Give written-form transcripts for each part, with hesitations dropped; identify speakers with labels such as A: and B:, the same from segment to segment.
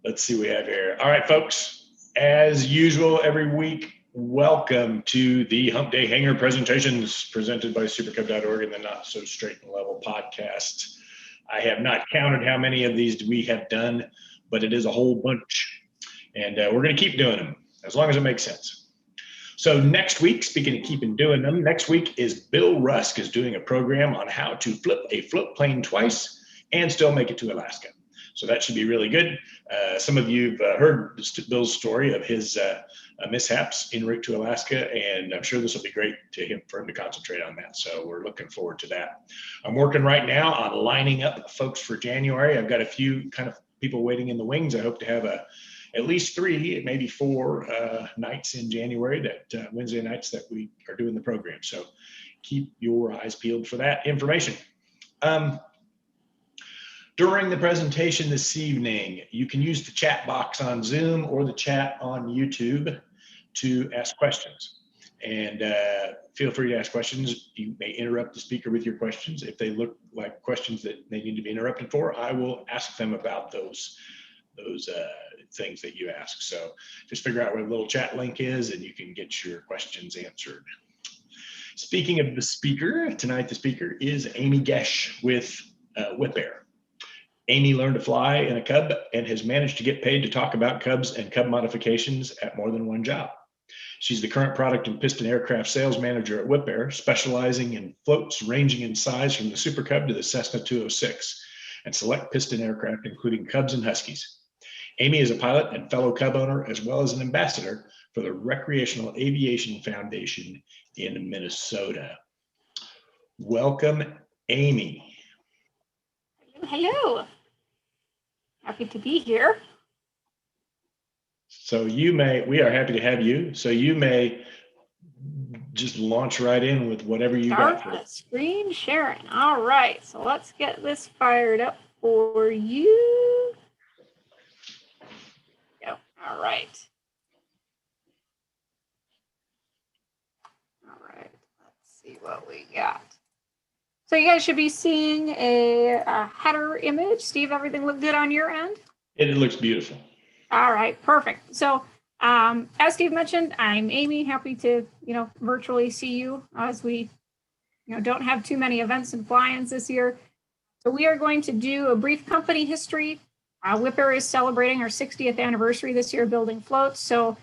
A: Let's see what we have here. All right, folks, as usual, every week, welcome to the Hump Day Hangar Presentations presented by supercub.org and the Not So Straight and Level podcast. I have not counted how many of these we have done, but it is a whole bunch. And we're going to keep doing them as long as it makes sense. So next week, speaking of keeping doing them, next week is Bill Rusk is doing a program on how to flip a float plane twice and still make it to Alaska. So that should be really good. Some of you have heard Bill's story of his mishaps en route to Alaska, and I'm sure this will be great for him to concentrate on that. So we're looking forward to that. I'm working right now on lining up folks for January. I've got a few kind of people waiting in the wings. I hope to have at least 3, maybe 4 nights in January, that Wednesday nights that we are doing the program. So keep your eyes peeled for that information. During the presentation this evening, you can use the chat box on Zoom or the chat on YouTube to ask questions. And feel free to ask questions. You may interrupt the speaker with your questions. If they look like questions that they need to be interrupted for, I will ask them about those things that you ask. So just figure out where the little chat link is and you can get your questions answered. Speaking of the speaker, tonight the speaker is Amy Gesch with Wipaire. Amy learned to fly in a Cub and has managed to get paid to talk about Cubs and Cub modifications at more than one job. She's the current product and piston aircraft sales manager at Wipaire, specializing in floats ranging in size from the Super Cub to the Cessna 206 and select piston aircraft, including Cubs and Huskies. Amy is a pilot and fellow Cub owner, as well as an ambassador for the Recreational Aviation Foundation in Minnesota. Welcome, Amy.
B: Hello. Happy to be here.
A: So we are happy to have you. So you may just launch right in with whatever you got.
B: Start screen sharing. All right, so let's get this fired up for you. Yep. All right. All right, let's see what we got. So you guys should be seeing a header image. Steve, everything look good on your end?
A: It looks beautiful.
B: All right, perfect. So as Steve mentioned, I'm Amy, happy to, virtually see you as we, don't have too many events and fly-ins this year. So we are going to do a brief company history. Wipaire is celebrating our 60th anniversary this year building floats. So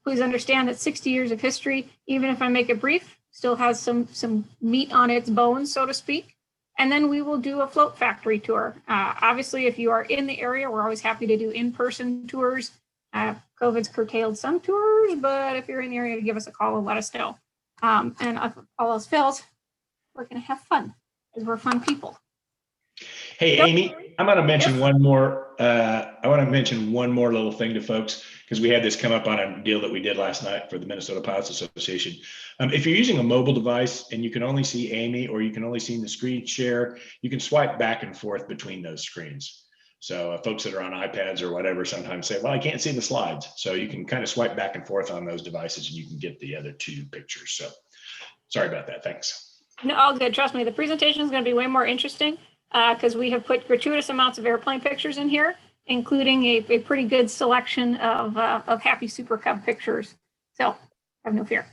B: please understand that 60 years of history, even if I make it brief, still has some meat on its bones, so to speak. And then we will do a float factory tour. Obviously, if you are in the area, we're always happy to do in-person tours. COVID's curtailed some tours, but if you're in the area, give us a call and let us know. And if all else fails, we're going to have fun because we're fun people.
A: Hey, Amy, I'm going to mention one more. I want to mention one more little thing to folks because we had this come up on a deal that we did last night for the Minnesota Pilots Association. If you're using a mobile device and you can only see Amy or you can only see the screen share, you can swipe back and forth between those screens. So folks that are on iPads or whatever sometimes say, well, I can't see the slides. So you can kind of swipe back and forth on those devices and you can get the other 2 pictures. So sorry about that. Thanks.
B: No, all good. Trust me, the presentation is going to be way more interesting because we have put gratuitous amounts of airplane pictures in here, including a pretty good selection of happy Super Cub pictures. So have no fear.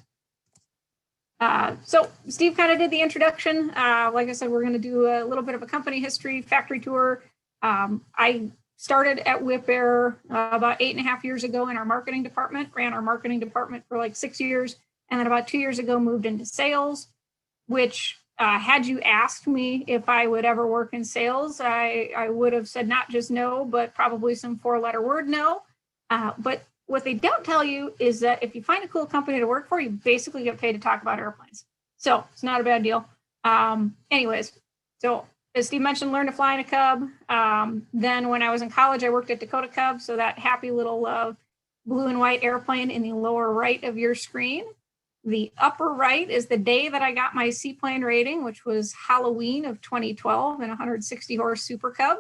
B: So Steve kind of did the introduction. Like I said, we're going to do a little bit of a company history factory tour. I started at Wipaire about 8.5 years ago in our marketing department, ran our marketing department for like 6 years. And then about 2 years ago, moved into sales, which had you asked me if I would ever work in sales, I would have said not just no, but probably some 4-letter word no. But what they don't tell you is that if you find a cool company to work for, you basically get paid to talk about airplanes. So it's not a bad deal. Anyways, so as Steve mentioned, learned to fly in a Cub. Then when I was in college, I worked at Dakota Cub. So that happy little blue and white airplane in the lower right of your screen. The upper right is the day that I got my Seaplane rating, which was Halloween of 2012 in a 160 horse Super Cub.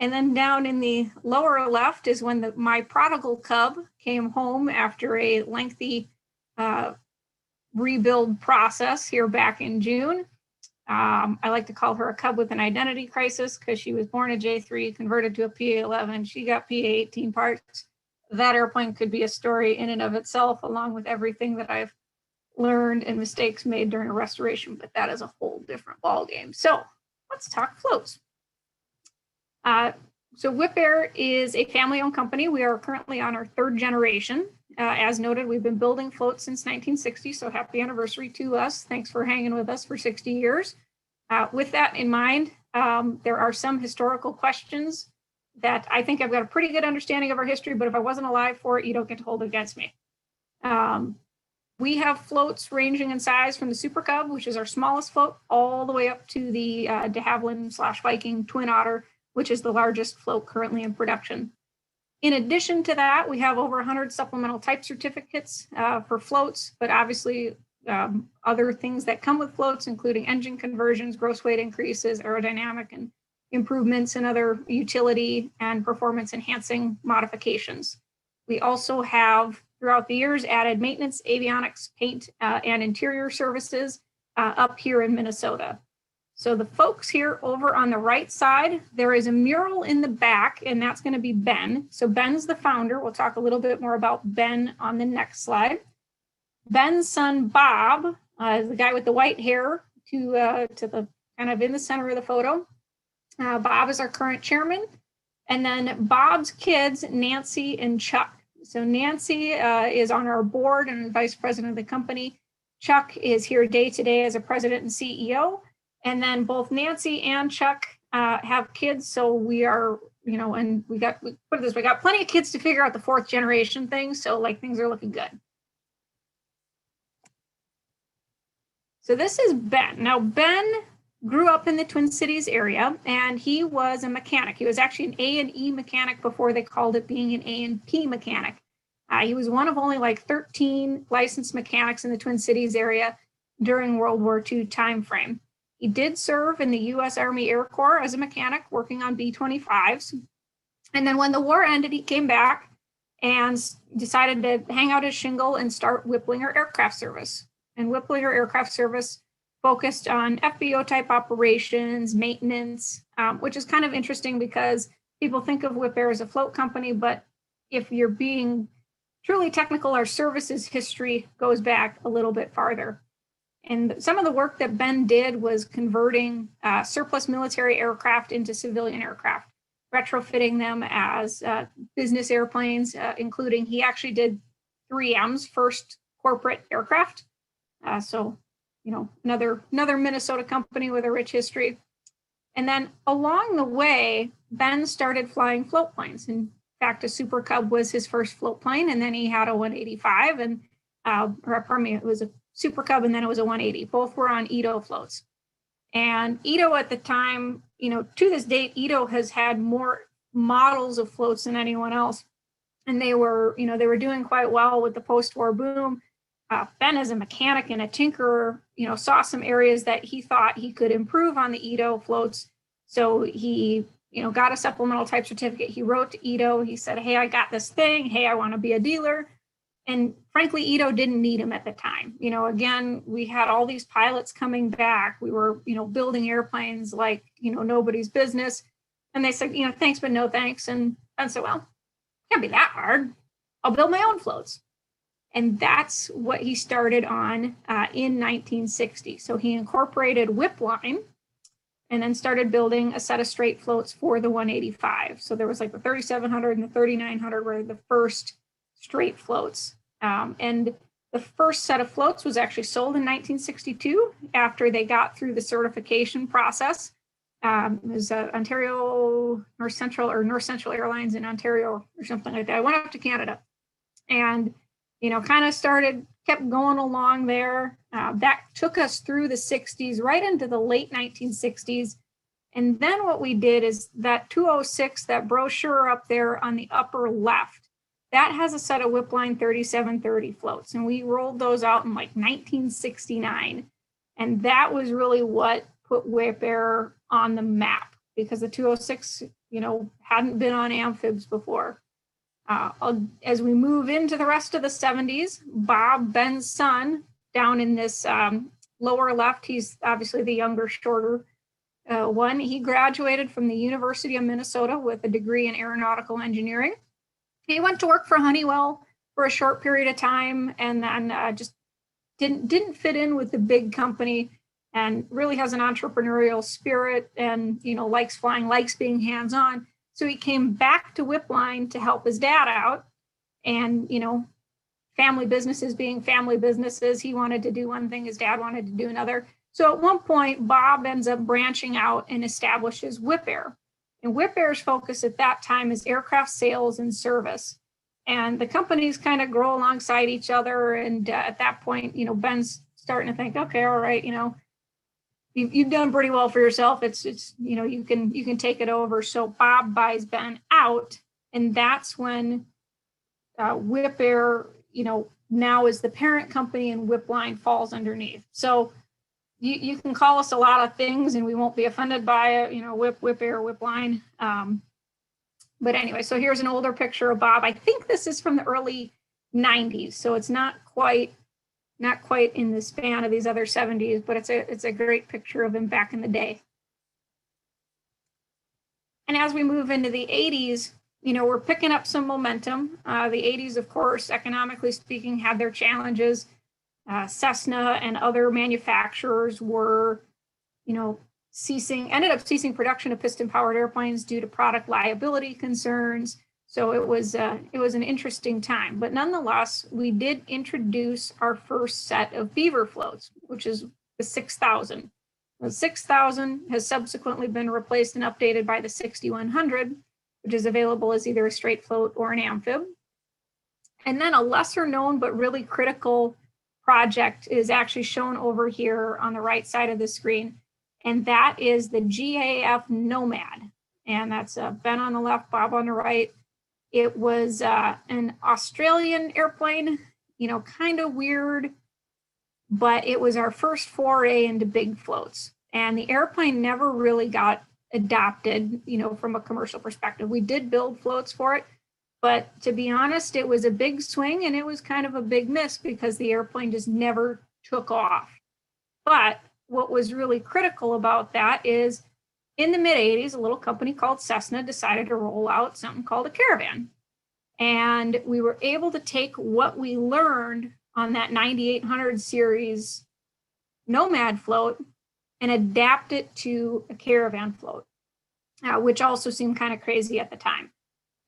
B: And then down in the lower left is when my prodigal Cub came home after a lengthy rebuild process here back in June. I like to call her a cub with an identity crisis because she was born a J3, converted to a PA11. She got PA18 parts. That airplane could be a story in and of itself, along with everything that I've learned and mistakes made during a restoration, but that is a whole different ballgame. So let's talk floats. So Wipaire is a family-owned company. We are currently on our third generation. As noted, we've been building floats since 1960, so happy anniversary to us. Thanks for hanging with us for 60 years. With that in mind, there are some historical questions that I think I've got a pretty good understanding of our history, but if I wasn't alive for it, you don't get to hold it against me. We have floats ranging in size from the Super Cub, which is our smallest float, all the way up to the de Havilland/Viking Twin Otter, which is the largest float currently in production. In addition to that, we have over 100 supplemental type certificates for floats, but obviously other things that come with floats, including engine conversions, gross weight increases, aerodynamic and improvements, and other utility and performance enhancing modifications. We also have, throughout the years, added maintenance, avionics, paint, and interior services up here in Minnesota. So the folks here over on the right side, there is a mural in the back, and that's going to be Ben. So Ben's the founder. We'll talk a little bit more about Ben on the next slide. Ben's son, Bob, is the guy with the white hair to the kind of in the center of the photo. Bob is our current chairman. And then Bob's kids, Nancy and Chuck. So Nancy is on our board and vice president of the company. Chuck is here day to day as a president and CEO. And then both Nancy and Chuck have kids. So we are, and we put it this way, we got plenty of kids to figure out the fourth generation thing. So like things are looking good. So this is Ben. Now, Ben grew up in the Twin Cities area, and he was a mechanic. He was actually an A&E mechanic before they called it being an A&P mechanic. He was one of only like 13 licensed mechanics in the Twin Cities area during World War II timeframe. He did serve in the U.S. Army Air Corps as a mechanic working on B-25s. And then when the war ended, he came back and decided to hang out his shingle and start Wiplinger Aircraft Service. And Wiplinger Aircraft Service focused on FBO type operations, maintenance, which is kind of interesting because people think of Wipaire as a float company, but if you're being truly technical, our services history goes back a little bit farther. And some of the work that Ben did was converting surplus military aircraft into civilian aircraft, retrofitting them as business airplanes, including he actually did 3M's first corporate aircraft. So, another Minnesota company with a rich history. And then along the way, Ben started flying float planes. In fact, a Super Cub was his first float plane, and then he had a 185, and it was a Super Cub, and then it was a 180. Both were on Edo floats. And Edo at the time, to this date, Edo has had more models of floats than anyone else. And they were doing quite well with the post-war boom. Ben, as a mechanic and a tinkerer, saw some areas that he thought he could improve on the Edo floats. So he, got a supplemental type certificate. He wrote to Edo. He said, hey, I got this thing. Hey, I want to be a dealer. And frankly, Edo didn't need him at the time. Again, we had all these pilots coming back. We were, building airplanes like, nobody's business. And they said, thanks, but no thanks. And I said, well, can't be that hard. I'll build my own floats. And that's what he started on in 1960. So he incorporated Wipline and then started building a set of straight floats for the 185. So there was like the 3700 and the 3900 were the first straight floats. And the first set of floats was actually sold in 1962 after they got through the certification process. It was Ontario North Central Airlines in Ontario or something like that. I went up to Canada and, kind of kept going along there. That took us through the 60s, right into the late 1960s. And then what we did is that 206, that brochure up there on the upper left, that has a set of Wipline 3730 floats. And we rolled those out in like 1969. And that was really what put Wipaire on the map because the 206, hadn't been on amphibs before. As we move into the rest of the 70s, Bob, Ben's son, down in this lower left, he's obviously the younger, shorter one. He graduated from the University of Minnesota with a degree in aeronautical engineering. He went to work for Honeywell for a short period of time, and then just didn't fit in with the big company, and really has an entrepreneurial spirit, and likes flying, likes being hands-on. So he came back to Wipline to help his dad out, and family businesses being family businesses, he wanted to do one thing, his dad wanted to do another. So at one point, Bob ends up branching out and establishes Wipaire. And Wipaire's focus at that time is aircraft sales and service. And the companies kind of grow alongside each other. And at that point, Ben's starting to think, okay, all right, you've done pretty well for yourself. It's you can take it over. So Bob buys Ben out, and that's when Wipaire, now is the parent company, and Wipline falls underneath. So you can call us a lot of things, and we won't be offended by it. Wipaire, Wipline. But anyway, so here's an older picture of Bob. I think this is from the early 90s, so it's not quite in the span of these other 70s, but it's a great picture of him back in the day. And as we move into the 80s, we're picking up some momentum. The 80s, of course, economically speaking, had their challenges. Cessna and other manufacturers were, ended up ceasing production of piston-powered airplanes due to product liability concerns. So it was an interesting time. But nonetheless, we did introduce our first set of Beaver floats, which is the 6000. The 6000 has subsequently been replaced and updated by the 6100, which is available as either a straight float or an amphib. And then a lesser known but really critical project is actually shown over here on the right side of the screen, and that is the GAF Nomad. And that's Ben on the left, Bob on the right. It was an Australian airplane, kind of weird, but it was our first foray into big floats. And the airplane never really got adopted, from a commercial perspective. We did build floats for it, but to be honest, it was a big swing, and it was kind of a big miss because the airplane just never took off. But what was really critical about that is in the mid 80s, a little company called Cessna decided to roll out something called a Caravan. And we were able to take what we learned on that 9800 series Nomad float and adapt it to a Caravan float, which also seemed kind of crazy at the time.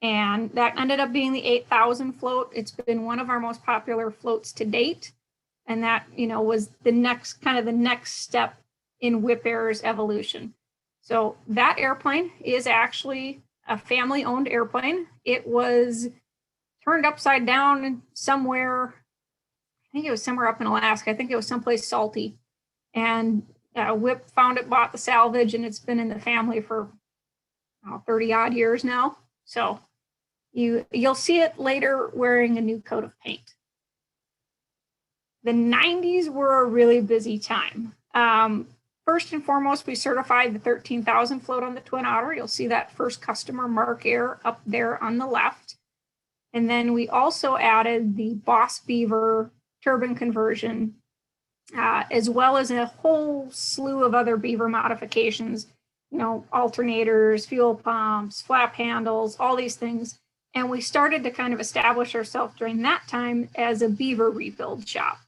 B: And that ended up being the 8000 float. It's been one of our most popular floats to date. And that, was the next step in Wipaire's evolution. So that airplane is actually a family-owned airplane. It was turned upside down somewhere. I think it was somewhere up in Alaska. I think it was someplace salty. And Wip found it, bought the salvage, and it's been in the family for 30 odd years now. So you'll see it later wearing a new coat of paint. The 90s were a really busy time. First and foremost, we certified the 13,000 float on the Twin Otter. You'll see that first customer Mark Air up there on the left. And then we also added the Boss Beaver turbine conversion, as well as a whole slew of other Beaver modifications, alternators, fuel pumps, flap handles, all these things. And we started to kind of establish ourselves during that time as a Beaver rebuild shop.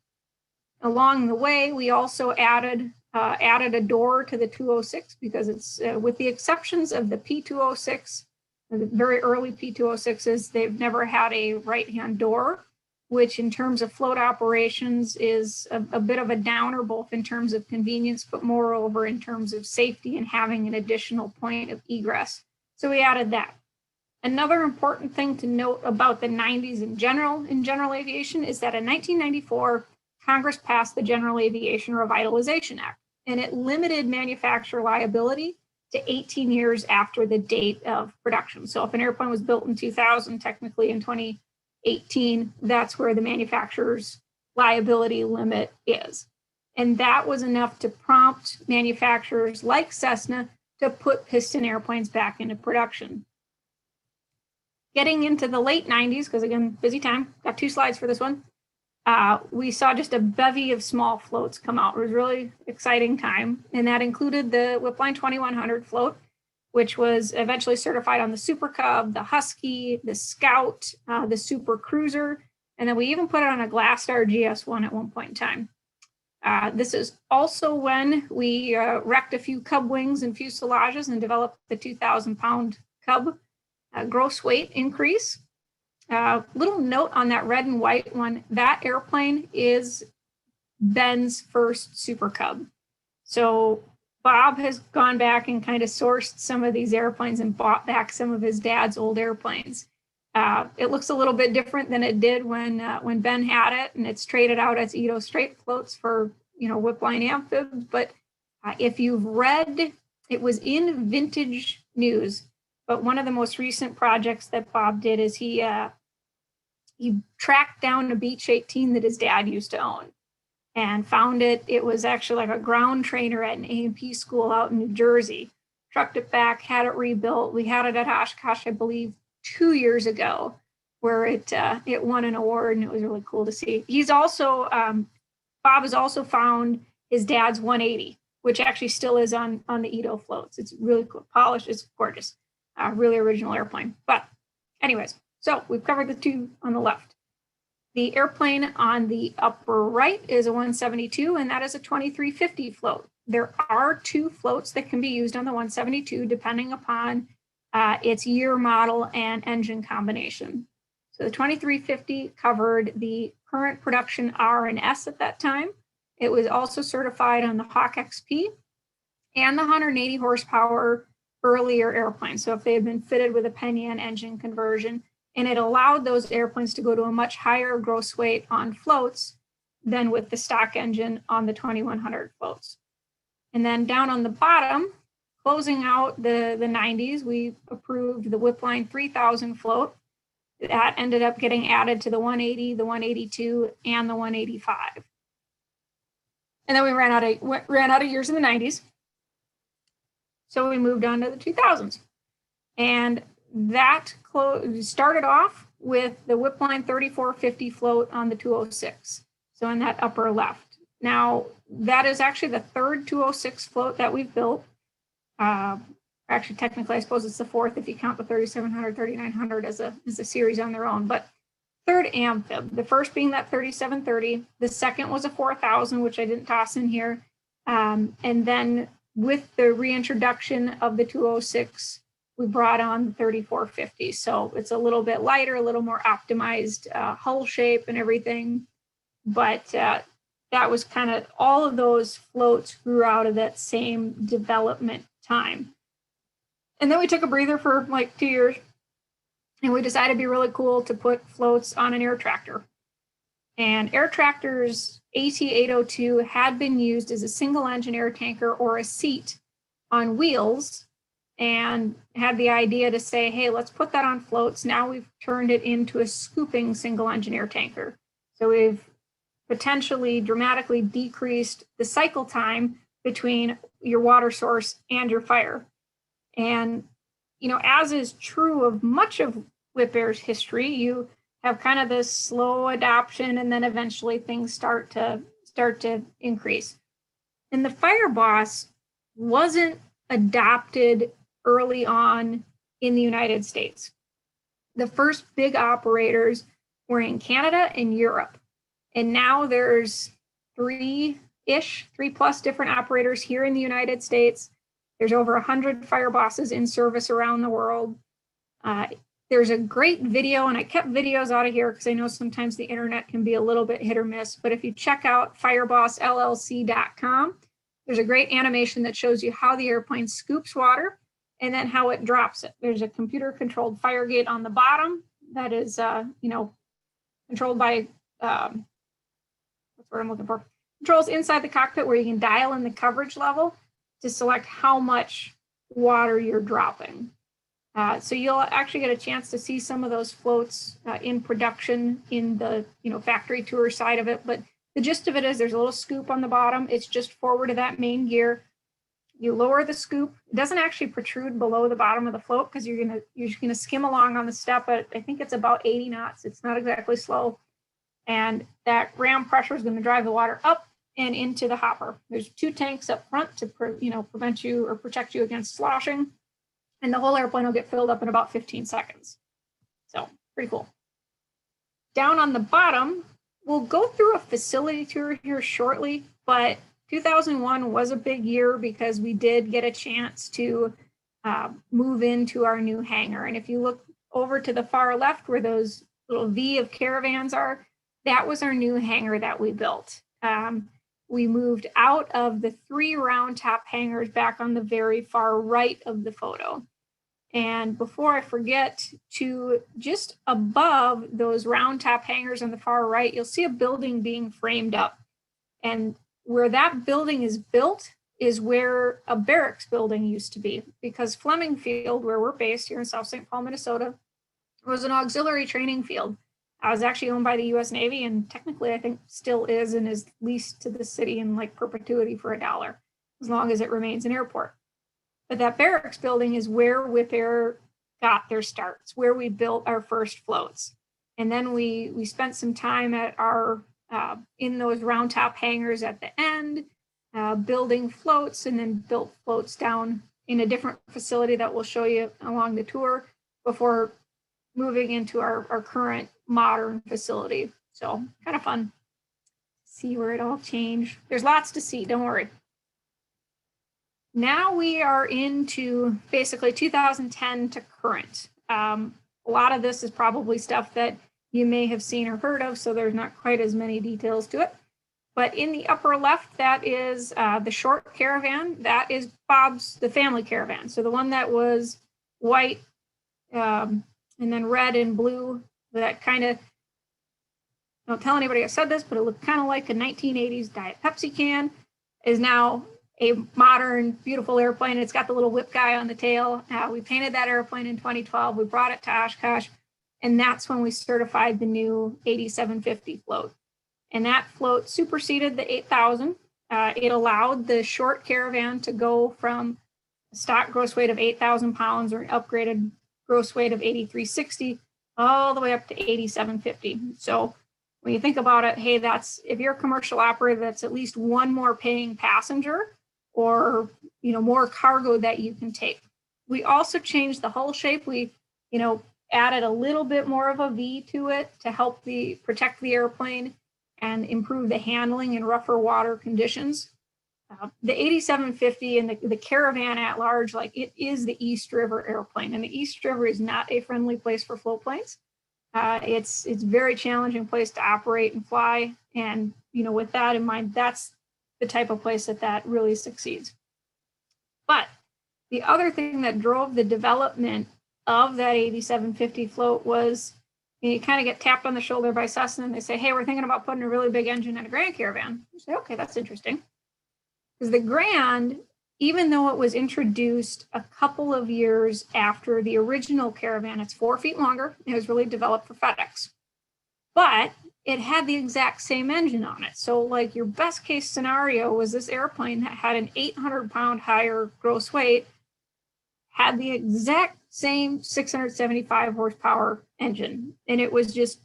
B: Along the way, we also added a door to the 206 because it's, with the exceptions of the P206, the very early P206s, they've never had a right-hand door, which in terms of float operations is a bit of a downer, both in terms of convenience, but moreover in terms of safety and having an additional point of egress. So we added that. Another important thing to note about the 90s in general aviation is that in 1994, Congress passed the General Aviation Revitalization Act, and it limited manufacturer liability to 18 years after the date of production. So if an airplane was built in 2000, technically in 2018, that's where the manufacturer's liability limit is. And that was enough to prompt manufacturers like Cessna to put piston airplanes back into production. Getting into the late 90s, because again, busy time, got 2 slides for this one. we saw just a bevy of small floats come out. It was a really exciting time. And that included the Wipline 2100 float, which was eventually certified on the Super Cub, the Husky, the Scout, the Super Cruiser. And then we even put it on a Glasstar GS1 at one point in time. This is also when we wrecked a few Cub wings and fuselages and developed the 2,000-pound Cub gross weight increase. Little note on that red and white one, that airplane is Ben's first Super Cub. So Bob has gone back and kind of sourced some of these airplanes and bought back some of his dad's old airplanes. It looks a little bit different than it did when Ben had it, and it's traded out as Edo straight floats for, Wipline amphibs. But if you've read, it was in Vintage News, but one of the most recent projects that Bob did is he tracked down a Beech 18 that his dad used to own and found it. It was actually like a ground trainer at an A&P school out in New Jersey. Trucked it back, had it rebuilt. We had it at Oshkosh, I believe, 2 years ago, where it won an award, and it was really cool to see. He's also, Bob has also found his dad's 180, which actually still is on the Edo floats. It's really cool, polished, it's gorgeous, really original airplane. But anyways, so we've covered the two on the left. The airplane on the upper right is a 172, and that is a 2350 float. There are two floats that can be used on the 172, depending upon its year, model, and engine combination. So the 2350 covered the current production R and S at that time. It was also certified on the Hawk XP and the 180 horsepower earlier airplanes. So if they had been fitted with a Penyan engine conversion, and it allowed those airplanes to go to a much higher gross weight on floats than with the stock engine on the 2100 floats. And then down on the bottom, closing out the 90s, we approved the Wipline 3000 float. That ended up getting added to the 180, the 182, and the 185. And then we ran out of years in the 90s. So we moved on to the 2000s. And that started off with the Wipline 3450 float on the 206. So in that upper left. Now, that is actually the third 206 float that we've built. Actually, technically, I suppose it's the fourth if you count the 3700, 3900 as a series on their own. But third amphib, the first being that 3730. The second was a 4000, which I didn't toss in here. And then with the reintroduction of the 206, we brought on the 3450. So it's a little bit lighter, a little more optimized hull shape and everything. But that was kind of, all of those floats grew out of that same development time. And then we took a breather for like 2 years, and we decided it'd be really cool to put floats on an air tractor. And Air Tractor's AT802 had been used as a single engine air tanker or a seat on wheels, and had the idea to say, hey, let's put that on floats. Now we've turned it into a scooping single engine air tanker. So we've potentially dramatically decreased the cycle time between your water source and your fire. And, as is true of much of Wipaire's history, you have kind of this slow adoption, and then eventually things start to increase. And the Fireboss wasn't adopted early on in the United States. The first big operators were in Canada and Europe. And now there's three plus different operators here in the United States. There's over 100 Firebosses in service around the world. There's a great video, and I kept videos out of here because I know sometimes the internet can be a little bit hit or miss, but if you check out firebossllc.com, there's a great animation that shows you how the airplane scoops water and then how it drops it. There's a computer-controlled fire gate on the bottom that is, controlled by, that's what I'm looking for. Controls inside the cockpit where you can dial in the coverage level to select how much water you're dropping. So you'll actually get a chance to see some of those floats in production in the factory tour side of it. But the gist of it is there's a little scoop on the bottom. It's just forward of that main gear. You lower the scoop. It doesn't actually protrude below the bottom of the float because you're gonna skim along on the step at, I think it's about 80 knots. It's not exactly slow. And that ram pressure is going to drive the water up and into the hopper. There's 2 tanks up front to prevent you or protect you against sloshing. And the whole airplane will get filled up in about 15 seconds. So pretty cool. Down on the bottom, we'll go through a facility tour here shortly, but 2001 was a big year because we did get a chance to move into our new hangar. And if you look over to the far left where those little V of caravans are, that was our new hangar that we built. We moved out of the 3 round top hangars back on the very far right of the photo. And before I forget, to just above those round top hangars on the far right, you'll see a building being framed up. And where that building is built is where a barracks building used to be, because Fleming Field, where we're based here in South St. Paul, Minnesota, was an auxiliary training field. It was actually owned by the US Navy, and technically I think still is, and is leased to the city in like perpetuity for $1, as long as it remains an airport. But that barracks building is where Wipaire got their starts, where we built our first floats. And then we spent some time at our in those round top hangars at the end, building floats, and then built floats down in a different facility that we'll show you along the tour before moving into our current modern facility. So kind of fun. See where it all changed. There's lots to see, don't worry. Now we are into basically 2010 to current. A lot of this is probably stuff that you may have seen or heard of, so there's not quite as many details to it. But in the upper left, that is the short caravan. That is Bob's, the family caravan. So the one that was white and then red and blue, that kind of, don't tell anybody I said this, but it looked kind of like a 1980s Diet Pepsi can, is now a modern, beautiful airplane. It's got the little whip guy on the tail. We painted that airplane in 2012. We brought it to Oshkosh, and that's when we certified the new 8750 float. And that float superseded the 8000. It allowed the short caravan to go from a stock gross weight of 8,000 pounds or an upgraded gross weight of 8360 all the way up to 8750. So when you think about it, hey, that's, if you're a commercial operator, that's at least one more paying passenger or, more cargo that you can take. We also changed the hull shape. We, added a little bit more of a V to it to help protect the airplane and improve the handling in rougher water conditions. The 8750 and the Caravan at large, like, it is the East River airplane, and the East River is not a friendly place for float planes. It's very challenging place to operate and fly. And, with that in mind, that's the type of place that really succeeds. But the other thing that drove the development of that 8750 float was, you kind of get tapped on the shoulder by Cessna and they say, hey, we're thinking about putting a really big engine in a Grand Caravan. You say, okay, that's interesting. Because the Grand, even though it was introduced a couple of years after the original Caravan, it's 4 feet longer. It was really developed for FedEx. But it had the exact same engine on it. So like your best case scenario was this airplane that had an 800-pound higher gross weight, had the exact same 675 horsepower engine. And it was just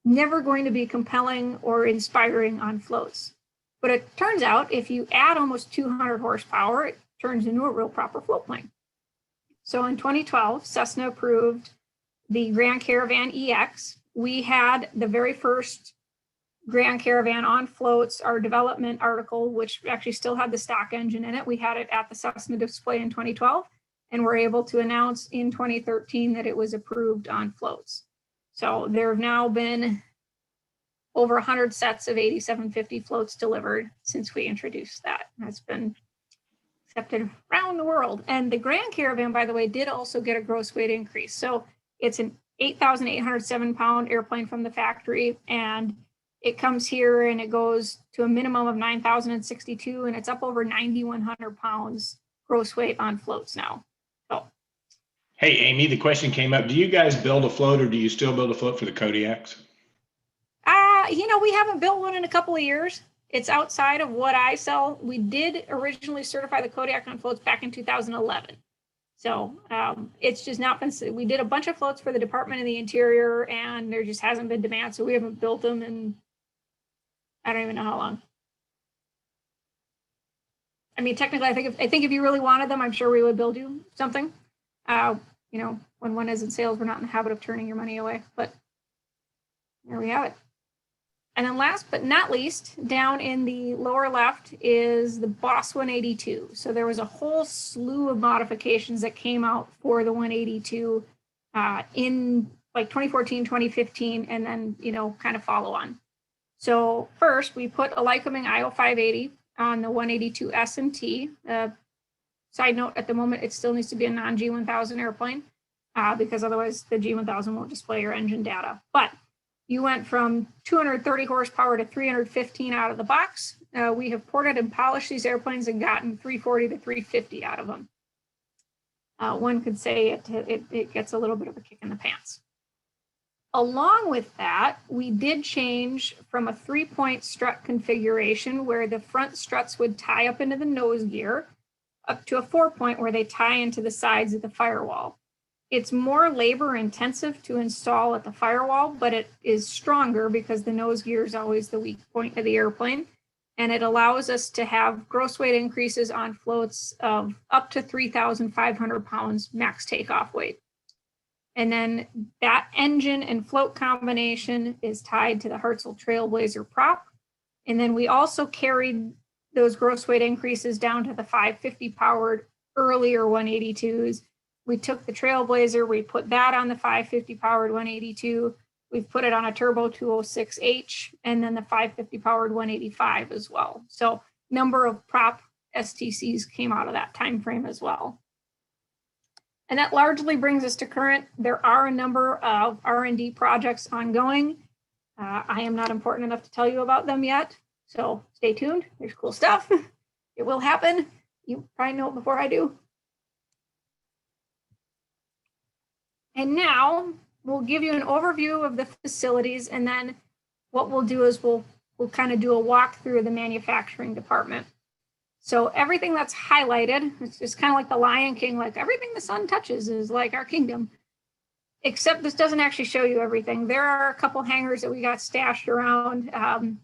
B: never going to be compelling or inspiring on floats. But it turns out if you add almost 200 horsepower, it turns into a real proper float plane. So in 2012, Cessna approved the Grand Caravan EX. We had the very first Grand Caravan on floats, our development article, which actually still had the stock engine in it. We had it at the Cessna display in 2012, and were able to announce in 2013 that it was approved on floats. So there have now been over 100 sets of 8750 floats delivered since we introduced that. That's been accepted around the world. And the Grand Caravan, by the way, did also get a gross weight increase. So it's an 8,807 pound airplane from the factory, and it comes here and it goes to a minimum of 9,062, and it's up over 9,100 pounds gross weight on floats now. So,
A: hey, Amy, the question came up. Do you guys build a float, or do you still build a float for the Kodiaks?
B: We haven't built one in a couple of years. It's outside of what I sell. We did originally certify the Kodiak on floats back in 2011. So it's just not been, we did a bunch of floats for the Department of the Interior and there just hasn't been demand. So we haven't built them in, I don't even know how long. I mean, technically, I think if you really wanted them, I'm sure we would build you something. You know, when one is in sales, we're not in the habit of turning your money away, but there we have it. And then last but not least, down in the lower left is the Boss 182. So there was a whole slew of modifications that came out for the 182 in like 2014, 2015, and then, you know, kind of follow on. So first, we put a Lycoming IO580 on the 182 S&T. Side note, at the moment, it still needs to be a non-G1000 airplane because otherwise the G1000 won't display your engine data. But you went from 230 horsepower to 315 out of the box. We have ported and polished these airplanes and gotten 340 to 350 out of them. One could say it gets a little bit of a kick in the pants. Along with that, we did change from a 3-point strut configuration where the front struts would tie up into the nose gear up to a 4-point where they tie into the sides of the firewall. It's more labor intensive to install at the firewall, but it is stronger because the nose gear is always the weak point of the airplane. And it allows us to have gross weight increases on floats of up to 3,500 pounds max takeoff weight. And then that engine and float combination is tied to the Hartzell Trailblazer prop. And then we also carried those gross weight increases down to the 550 powered earlier 182s. We took the Trailblazer, we put that on the 550 powered 182. We've put it on a Turbo 206H and then the 550 powered 185 as well. So number of prop STCs came out of that time frame as well. And that largely brings us to current. There are a number of R&D projects ongoing. I am not important enough to tell you about them yet, so stay tuned. There's cool stuff. It will happen. You probably know it before I do. And now we'll give you an overview of the facilities, and then what we'll do is we'll kind of do a walkthrough of the manufacturing department. So everything that's highlighted, it's just kind of like the Lion King, like everything the sun touches is like our kingdom, except this doesn't actually show you everything. There are a couple hangars that we got stashed around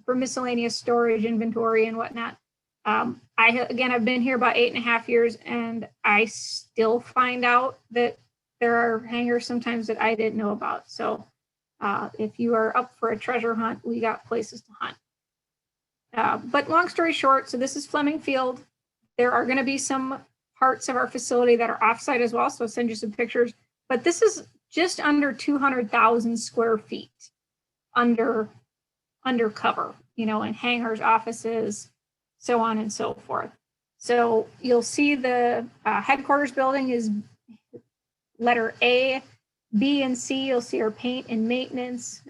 B: for miscellaneous storage, inventory, and whatnot. I've been here about 8.5 years, and I still find out that there are hangars sometimes that I didn't know about. So if you are up for a treasure hunt, we got places to hunt. But long story short, so this is Fleming Field. There are going to be some parts of our facility that are offsite as well. So I'll send you some pictures. But this is just under 200,000 square feet under cover, you know, in hangars, offices, so on and so forth. So you'll see the headquarters building is letter A. B and C, you'll see are paint and maintenance.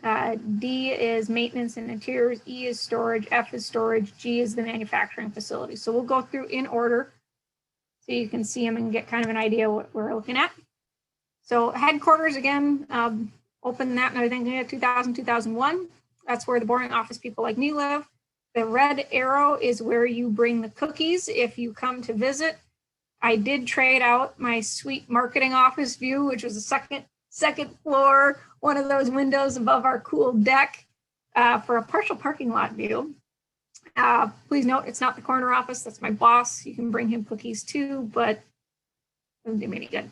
B: D is maintenance and interiors. E is storage. F is storage. G is the manufacturing facility. So we'll go through in order so you can see them and get kind of an idea what we're looking at. So headquarters, again, opened that, I think, in 2000, 2001. That's where the boring office people like me live. The red arrow is where you bring the cookies if you come to visit. I did trade out my sweet marketing office view, which was a second floor, one of those windows above our cool deck, for a partial parking lot view. Please note, it's not the corner office. That's my boss. You can bring him cookies too, but it doesn't do me any good.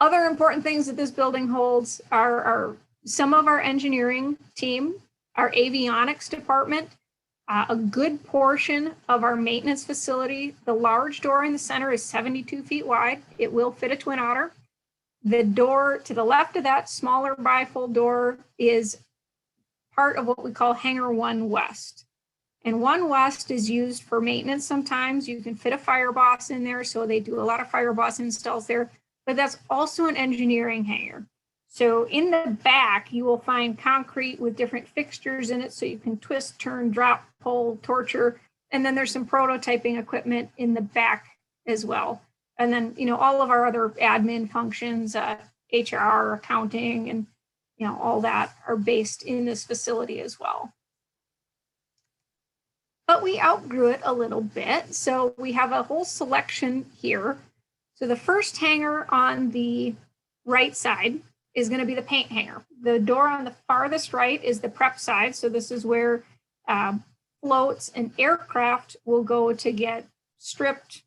B: Other important things that this building holds are some of our engineering team, our avionics department, a good portion of our maintenance facility. The large door in the center is 72 feet wide. It will fit a Twin Otter. The door to the left of that smaller bifold door is part of what we call Hangar 1 West. And 1 West is used for maintenance sometimes. You can fit a Fireboss in there, so they do a lot of Fireboss installs there, but that's also an engineering hangar. So in the back, you will find concrete with different fixtures in it, so you can twist, turn, drop, pull, torture, and then there's some prototyping equipment in the back as well. And then, you know, all of our other admin functions, HR, accounting, and, you know, all that are based in this facility as well. But we outgrew it a little bit. So we have a whole selection here. So the first hangar on the right side is going to be the paint hangar. The door on the farthest right is the prep side. So this is where floats and aircraft will go to get stripped,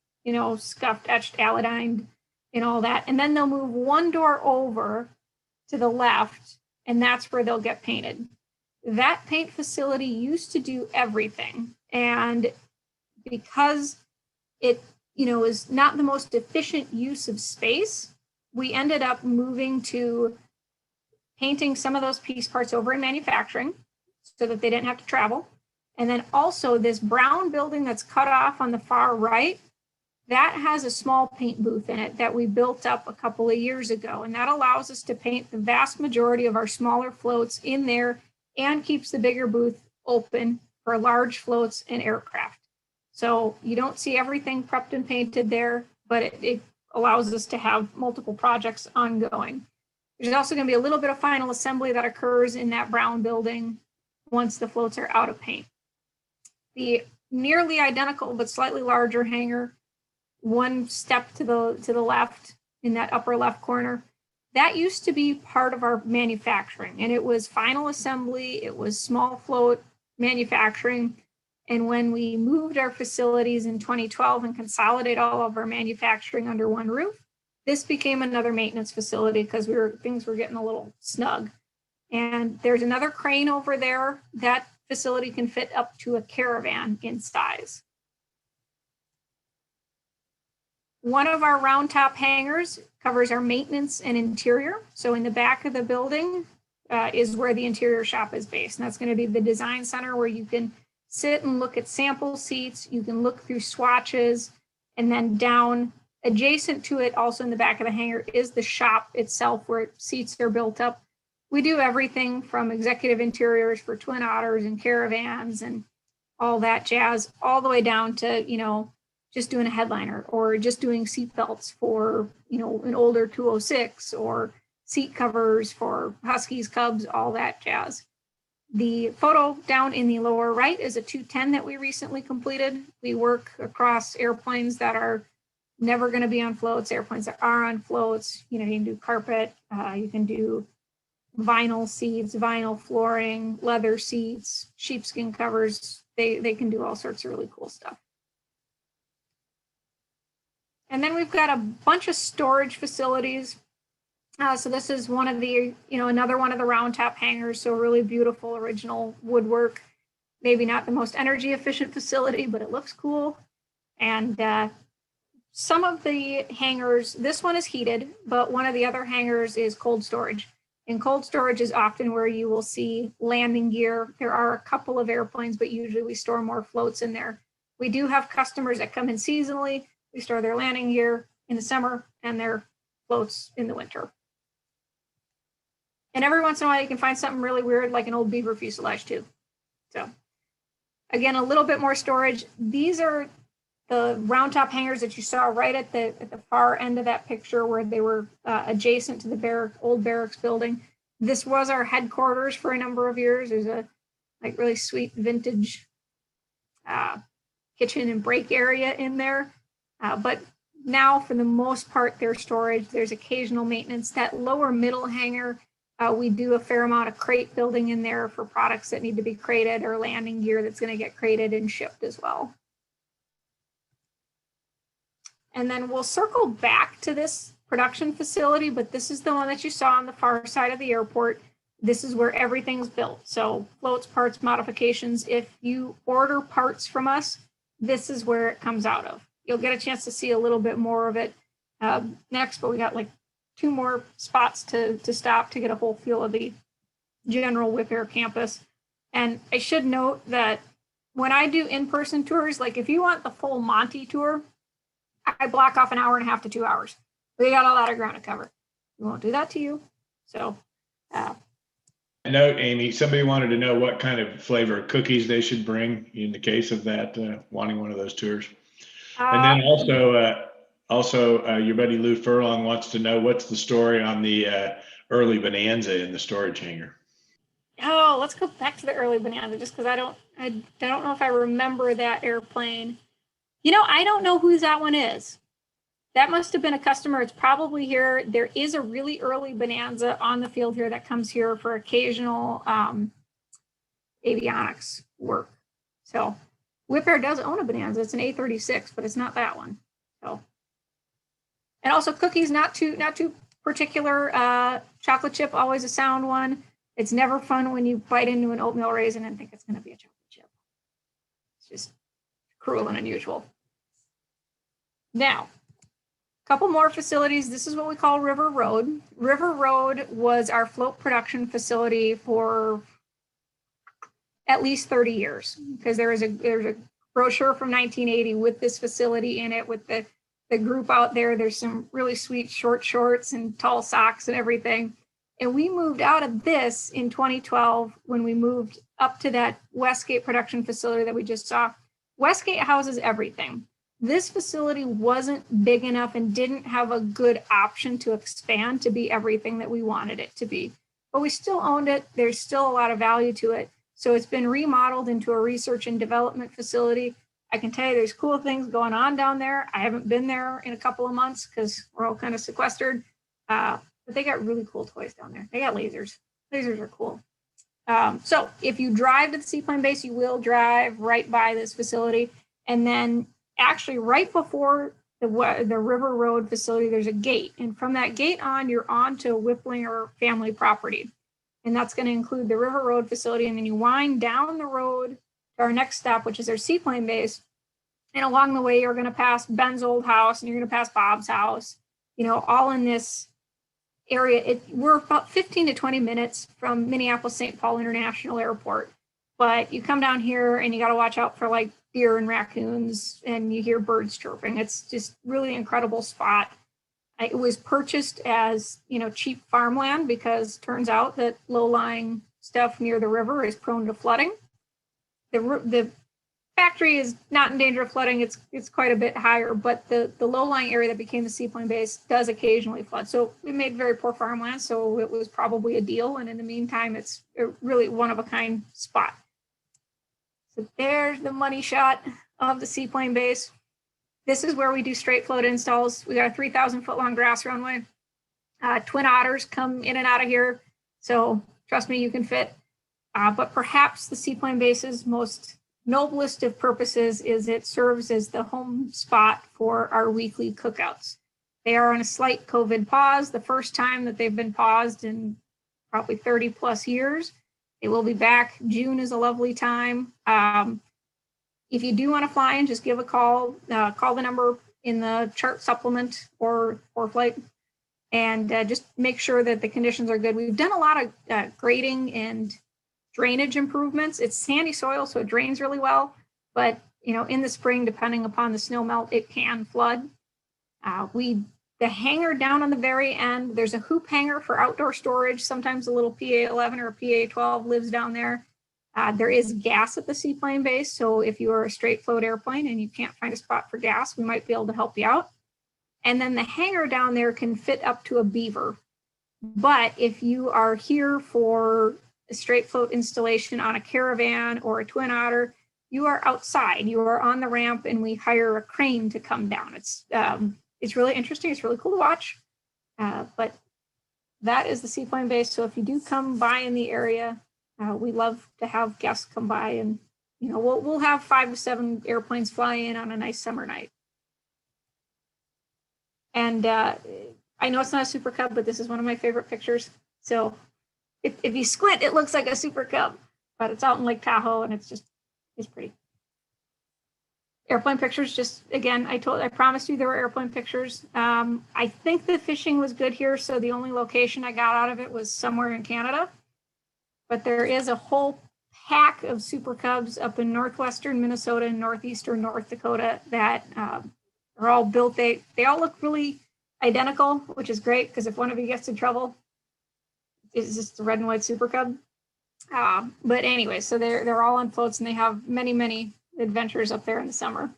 B: scuffed, etched, iodined, and all that. And then they'll move one door over to the left, and that's where they'll get painted. That paint facility used to do everything. And because it, is not the most efficient use of space, we ended up moving to painting some of those piece parts over in manufacturing so that they didn't have to travel. And then also this brown building that's cut off on the far right, that has a small paint booth in it that we built up a couple of years ago. And that allows us to paint the vast majority of our smaller floats in there and keeps the bigger booth open for large floats and aircraft. So you don't see everything prepped and painted there, but it allows us to have multiple projects ongoing. There's also going to be a little bit of final assembly that occurs in that brown building once the floats are out of paint. The nearly identical but slightly larger hangar, one step to the left in that upper left corner, that used to be part of our manufacturing, and it was final assembly, it was small float manufacturing. And when we moved our facilities in 2012 and consolidate all of our manufacturing under one roof, this became another maintenance facility because things were getting a little snug. And there's another crane over there. That facility can fit up to a caravan in size. One of our round top hangars covers our maintenance and interior. So in the back of the building is where the interior shop is based. And that's going to be the design center where you can sit and look at sample seats. You can look through swatches, and then down adjacent to it, also in the back of the hangar, is the shop itself where seats are built up. We do everything from executive interiors for Twin Otters and caravans and all that jazz, all the way down to, just doing a headliner or just doing seat belts for, an older 206 or seat covers for Huskies, Cubs, all that jazz. The photo down in the lower right is a 210 that we recently completed. We work across airplanes that are never going to be on floats, airplanes that are on floats. You can do carpet, you can do vinyl seats, vinyl flooring, leather seats, sheepskin covers. They can do all sorts of really cool stuff. And then we've got a bunch of storage facilities. So this is one of the, another one of the round top hangars. So really beautiful original woodwork. Maybe not the most energy efficient facility, but it looks cool. And some of the hangars, this one is heated, but one of the other hangars is cold storage. And cold storage is often where you will see landing gear. There are a couple of airplanes, but usually we store more floats in there. We do have customers that come in seasonally. We store their landing gear in the summer and their floats in the winter. And every once in a while, you can find something really weird, like an old beaver fuselage too. So again, a little bit more storage. These are the round top hangars that you saw right at the far end of that picture where they were adjacent to the old barracks building. This was our headquarters for a number of years. There's a really sweet vintage kitchen and break area in there. But now, for the most part, there's storage. There's occasional maintenance. That lower middle hangar, we do a fair amount of crate building in there for products that need to be crated or landing gear that's going to get crated and shipped as well. And then we'll circle back to this production facility, but this is the one that you saw on the far side of the airport. This is where everything's built. So floats, parts, modifications. If you order parts from us, this is where it comes out of. You'll get a chance to see a little bit more of it next, but we got like 2 more spots to stop to get a whole feel of the general Wipaire campus. And I should note that when I do in-person tours, like if you want the full Monty tour, I block off an hour and a half to 2 hours. We got a lot of ground to cover. We won't do that to you. So.
A: Note, Amy, somebody wanted to know what kind of flavor cookies they should bring in the case of that, wanting one of those tours. And then also, your buddy Lou Furlong wants to know what's the story on the early Bonanza in the storage hangar.
B: Oh, let's go back to the early Bonanza just because I don't know if I remember that airplane. I don't know whose that one is. that must have been a customer. It's probably here. There is a really early Bonanza on the field here that comes here for occasional avionics work. So Wipaire does own a Bonanza. It's an A36, but it's not that one. So, and also cookies, not too particular. Chocolate chip, always a sound one. It's never fun when you bite into an oatmeal raisin and think it's going to be a chocolate chip. It's just cruel and unusual. Now, a couple more facilities. This is what we call River Road. River Road was our float production facility for at least 30 years, because there's a brochure from 1980 with this facility in it, with the group out there. There's some really sweet short shorts and tall socks and everything. And we moved out of this in 2012 when we moved up to that Westgate production facility that we just saw. Westgate houses everything. This facility wasn't big enough and didn't have a good option to expand to be everything that we wanted it to be. But we still owned it. There's still a lot of value to it. So it's been remodeled into a research and development facility. I can tell you there's cool things going on down there. I haven't been there in a couple of months because we're all kind of sequestered. But they got really cool toys down there. They got lasers. Lasers are cool. So if you drive to the Seaplane base, you will drive right by this facility. And then actually right before the River Road facility, there's a gate. And from that gate on, you're on to Wipline or family property. And that's going to include the River Road facility. And then you wind down the road to our next stop, which is our Seaplane base. And along the way, you're going to pass Ben's old house and you're going to pass Bob's house, you know, all in this area. We're about 15 to 20 minutes from Minneapolis-St. Paul International Airport. But you come down here and you got to watch out for like deer and raccoons, and you hear birds chirping. It's just really incredible spot. It was purchased as, you know, cheap farmland because turns out that low-lying stuff near the river is prone to flooding. The factory is not in danger of flooding. It's quite a bit higher, but the low-lying area that became the Seaplane base does occasionally flood. So we made very poor farmland, so it was probably a deal. And in the meantime, it's a really one-of-a-kind spot. So there's the money shot of the Seaplane base. This is where we do straight float installs. We got a 3,000 foot long grass runway. Twin otters come in and out of here. So trust me, you can fit. But perhaps the Seaplane base's most noblest of purposes is it serves as the home spot for our weekly cookouts. They are on a slight COVID pause, the first time that they've been paused in probably 30 plus years. They will be back. June is a lovely time. If you do want to fly in, just give a call. Call the number in the chart supplement or flight, and just make sure that the conditions are good. We've done a lot of grading and drainage improvements. It's sandy soil, so it drains really well. But you know, in the spring, depending upon the snow melt, it can flood. The hangar down on the very end, there's a hoop hangar for outdoor storage. Sometimes a little PA-11 or a PA-12 lives down there. There is gas at the Seaplane base, so if you are a straight float airplane and you can't find a spot for gas, we might be able to help you out. And then the hangar down there can fit up to a beaver. But if you are here for a straight float installation on a Caravan or a Twin Otter, you are outside. You are on the ramp, and we hire a crane to come down. It's really interesting. It's really cool to watch. But that is the Seaplane base. So if you do come by in the area, we love to have guests come by, and you know, we'll have 5 to 7 airplanes fly in on a nice summer night. And I know it's not a Super Cub, but this is one of my favorite pictures. So if you squint, it looks like a Super Cub, but it's out in Lake Tahoe, and it's pretty. Airplane pictures, just again, I promised you there were airplane pictures. I think the fishing was good here, so the only location I got out of it was somewhere in Canada. But there is a whole pack of Super Cubs up in northwestern Minnesota and northeastern North Dakota that are all built. They all look really identical, which is great, because if one of you gets in trouble, it's just the red and white Super Cub. But anyway, so they're all on floats, and they have many adventures up there in the summer.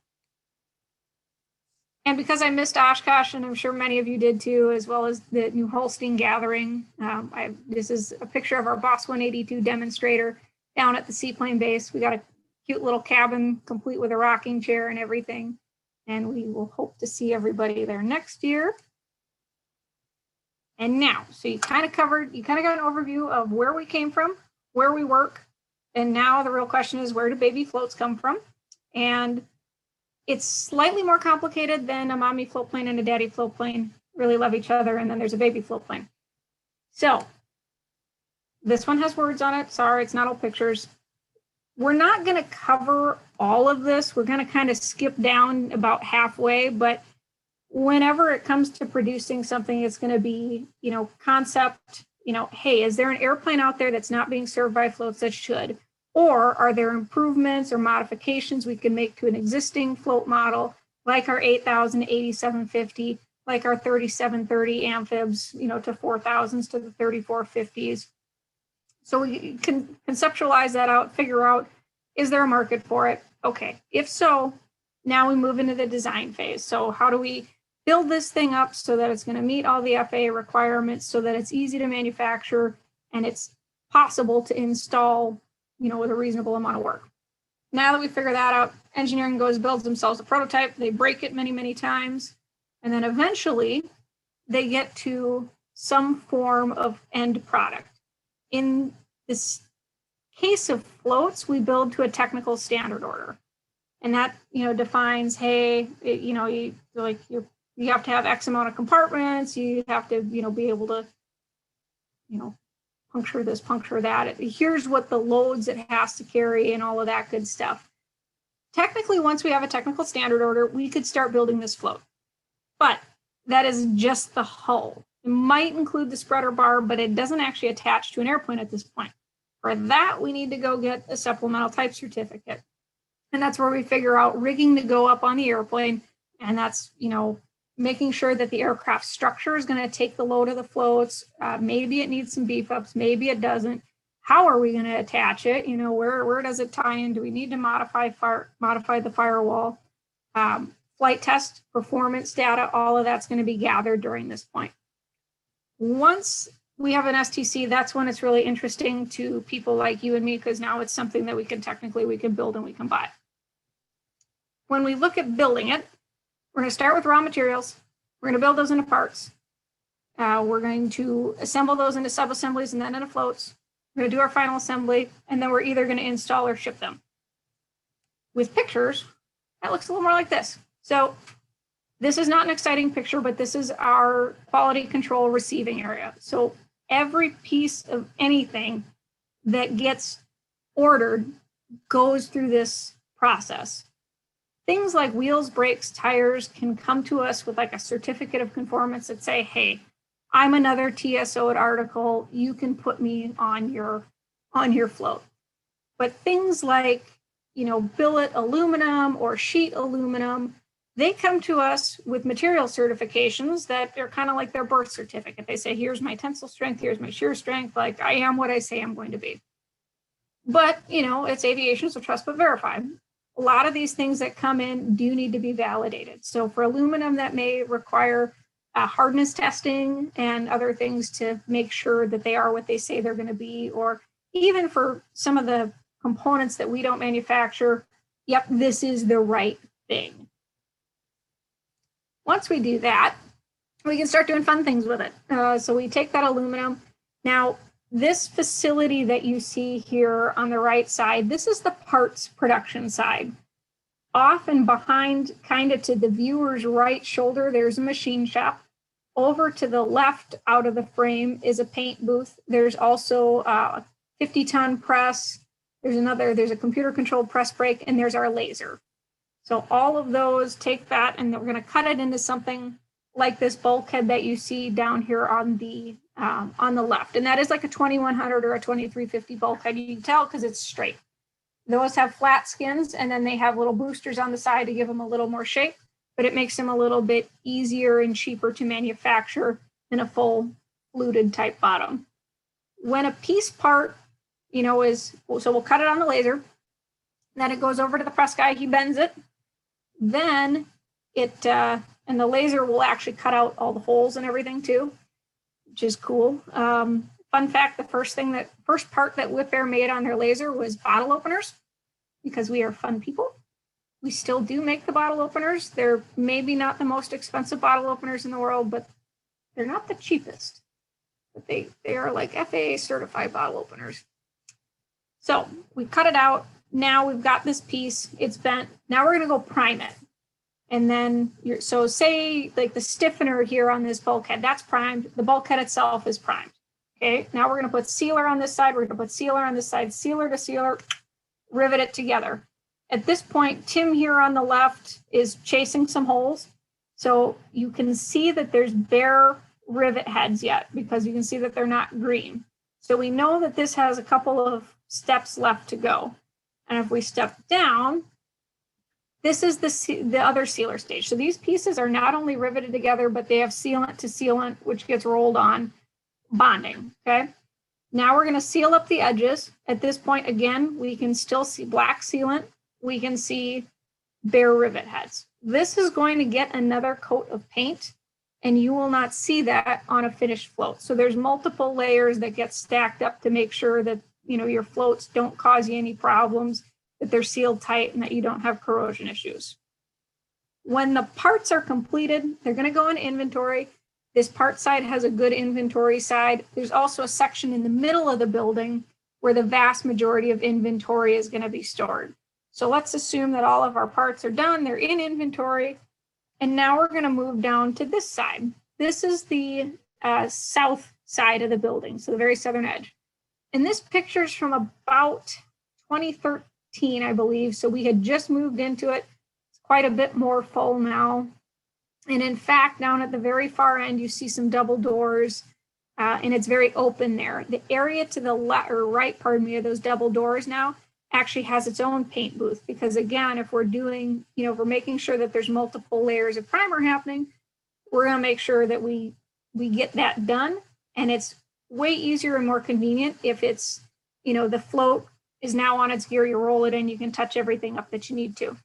B: And because I missed Oshkosh, and I'm sure many of you did too, as well as the New Holstein gathering, this is a picture of our Boss 182 demonstrator down at the Seaplane base. We got a cute little cabin complete with a rocking chair and everything. And we will hope to see everybody there next year. And now, so you kind of got an overview of where we came from, where we work. And now the real question is, where do baby floats come from? And it's slightly more complicated than a mommy float plane and a daddy float plane really love each other. And then there's a baby float plane. So this one has words on it. Sorry, it's not all pictures. We're not going to cover all of this. We're going to kind of skip down about halfway, but whenever it comes to producing something, it's going to be, concept, hey, is there an airplane out there that's not being served by floats that should? Or are there improvements or modifications we can make to an existing float model, like our 8,000 8750, like our 3730 amphibs, to 4,000s to the 3450s. So we can conceptualize that out, figure out, is there a market for it? Okay, if so, now we move into the design phase. So how do we build this thing up so that it's going to meet all the FAA requirements, so that it's easy to manufacture and it's possible to install, with a reasonable amount of work. Now that we figure that out, engineering builds themselves a prototype. They break it many, many times. And then eventually they get to some form of end product. In this case of floats, we build to a technical standard order. And that, defines, hey, you have to have X amount of compartments. You have to, be able to, puncture this, puncture that. Here's what the loads it has to carry and all of that good stuff. Technically, once we have a technical standard order, we could start building this float. But that is just the hull. It might include the spreader bar, but it doesn't actually attach to an airplane at this point. For that, we need to go get a supplemental type certificate. And that's where we figure out rigging to go up on the airplane. And that's, making sure that the aircraft structure is going to take the load of the floats. Maybe it needs some beef ups, maybe it doesn't. How are we going to attach it? Where does it tie in? Do we need to modify the firewall? Flight test, performance data, all of that's going to be gathered during this point. Once we have an STC, that's when it's really interesting to people like you and me, because now it's something that we can build and we can buy. When we look at building it, we're going to start with raw materials. We're going to build those into parts. We're going to assemble those into sub-assemblies and then into floats. We're going to do our final assembly, and then we're either going to install or ship them. With pictures, that looks a little more like this. So this is not an exciting picture, but this is our quality control receiving area. So every piece of anything that gets ordered goes through this process. Things like wheels, brakes, tires can come to us with like a certificate of conformance that say, hey, I'm another TSO'd article. You can put me on your float. But things like, billet aluminum or sheet aluminum, they come to us with material certifications that are kind of like their birth certificate. They say, here's my tensile strength, here's my shear strength, like I am what I say I'm going to be. But, it's aviation, so trust but verify. A lot of these things that come in do need to be validated. So for aluminum, that may require hardness testing and other things to make sure that they are what they say they're going to be, or even for some of the components that we don't manufacture, yep, this is the right thing. Once we do that, we can start doing fun things with it. So we take that aluminum. Now, this facility that you see here on the right side, this is the parts production side. Off and behind, kind of to the viewer's right shoulder, there's a machine shop. Over to the left, out of the frame, is a paint booth. There's also a 50-ton press. There's a computer-controlled press brake, and there's our laser. So all of those take that, and we're going to cut it into something like this bulkhead that you see down here on the left. And that is like a 2100 or a 2350 bulkhead. You can tell because it's straight. Those have flat skins, and then they have little boosters on the side to give them a little more shape, but it makes them a little bit easier and cheaper to manufacture than a full fluted type bottom. When a piece part, so we'll cut it on the laser, then it goes over to the press guy, he bends it, then and the laser will actually cut out all the holes and everything too, which is cool. Fun fact, the first part that Wipaire made on their laser was bottle openers, because we are fun people. We still do make the bottle openers. They're maybe not the most expensive bottle openers in the world, but they're not the cheapest. But they are like FAA certified bottle openers. So we cut it out. Now we've got this piece. It's bent. Now we're going to go prime it. And then, so say like the stiffener here on this bulkhead, that's primed. The bulkhead itself is primed. Okay, now we're going to put sealer on this side. We're going to put sealer on this side, sealer to sealer, rivet it together. At this point, Tim here on the left is chasing some holes. So you can see that there's bare rivet heads yet because you can see that they're not green. So we know that this has a couple of steps left to go. And if we step down, this is the other sealer stage. So these pieces are not only riveted together, but they have sealant to sealant, which gets rolled on, bonding, okay? Now we're gonna seal up the edges. At this point, again, we can still see black sealant. We can see bare rivet heads. This is going to get another coat of paint, and you will not see that on a finished float. So there's multiple layers that get stacked up to make sure that, you know, your floats don't cause you any problems, that they're sealed tight, and that you don't have corrosion issues. When the parts are completed, they're going to go in inventory. This part side has a good inventory side. There's also a section in the middle of the building where the vast majority of inventory is going to be stored. So let's assume that all of our parts are done. They're in inventory. And now we're going to move down to this side. This is the south side of the building, so the very southern edge. And this picture is from about 2013, I believe. So we had just moved into it. It's quite a bit more full now. And in fact, down at the very far end, you see some double doors, and it's very open there. The area to the left or right, pardon me, of those double doors now actually has its own paint booth, because again, if we're doing, you know, if we're making sure that there's multiple layers of primer happening, we're going to make sure that we get that done. And it's way easier and more convenient if it's, you know, the float is now on its gear, you roll it in, you can touch everything up that you need to.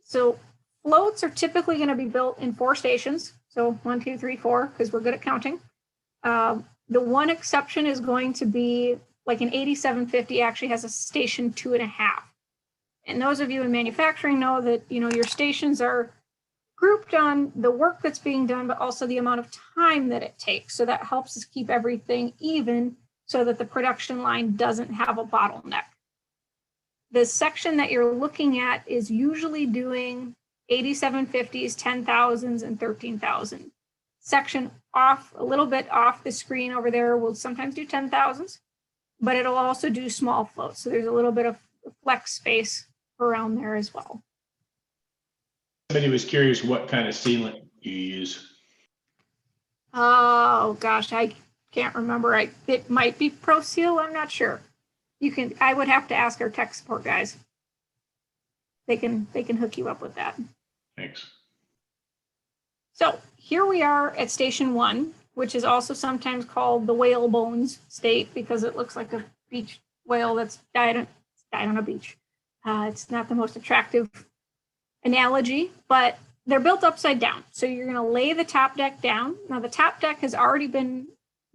B: So floats are typically going to be built in 4 stations. So 1, 2, 3, 4, because we're good at counting. The one exception is going to be like an 8750 actually has a station 2.5. And those of you in manufacturing know that, you know, your stations are grouped on the work that's being done, but also the amount of time that it takes. So that helps us keep everything even so that the production line doesn't have a bottleneck. The section that you're looking at is usually doing 8750s, 10,000s, and 13,000. Section off, a little bit off the screen over there will sometimes do 10,000s, but it'll also do small floats. So there's a little bit of flex space around there as well.
A: Somebody was curious what kind of sealant you use.
B: Oh gosh, I can't remember. It might be Pro Seal, I'm not sure. I would have to ask our tech support guys. They can hook you up with that.
A: Thanks.
B: So here we are at station 1, which is also sometimes called the whale bones state because it looks like a beach whale that's died on a beach. It's not the most attractive analogy, but they're built upside down. So you're going to lay the top deck down. Now the top deck has already been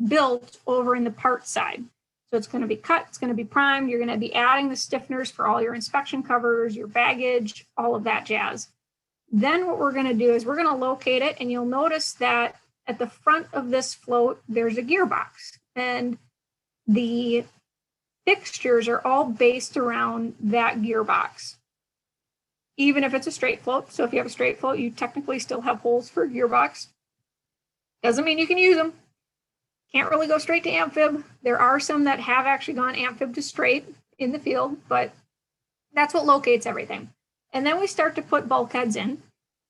B: built over in the part side. So it's going to be cut, it's going to be primed. You're going to be adding the stiffeners for all your inspection covers, your baggage, all of that jazz. Then what we're going to do is we're going to locate it, and you'll notice that at the front of this float, there's a gearbox, and the fixtures are all based around that gearbox. Even if it's a straight float. So if you have a straight float, you technically still have holes for a gearbox. Doesn't mean you can use them. Can't really go straight to amphib. There are some that have actually gone amphib to straight in the field, but that's what locates everything. And then we start to put bulkheads in,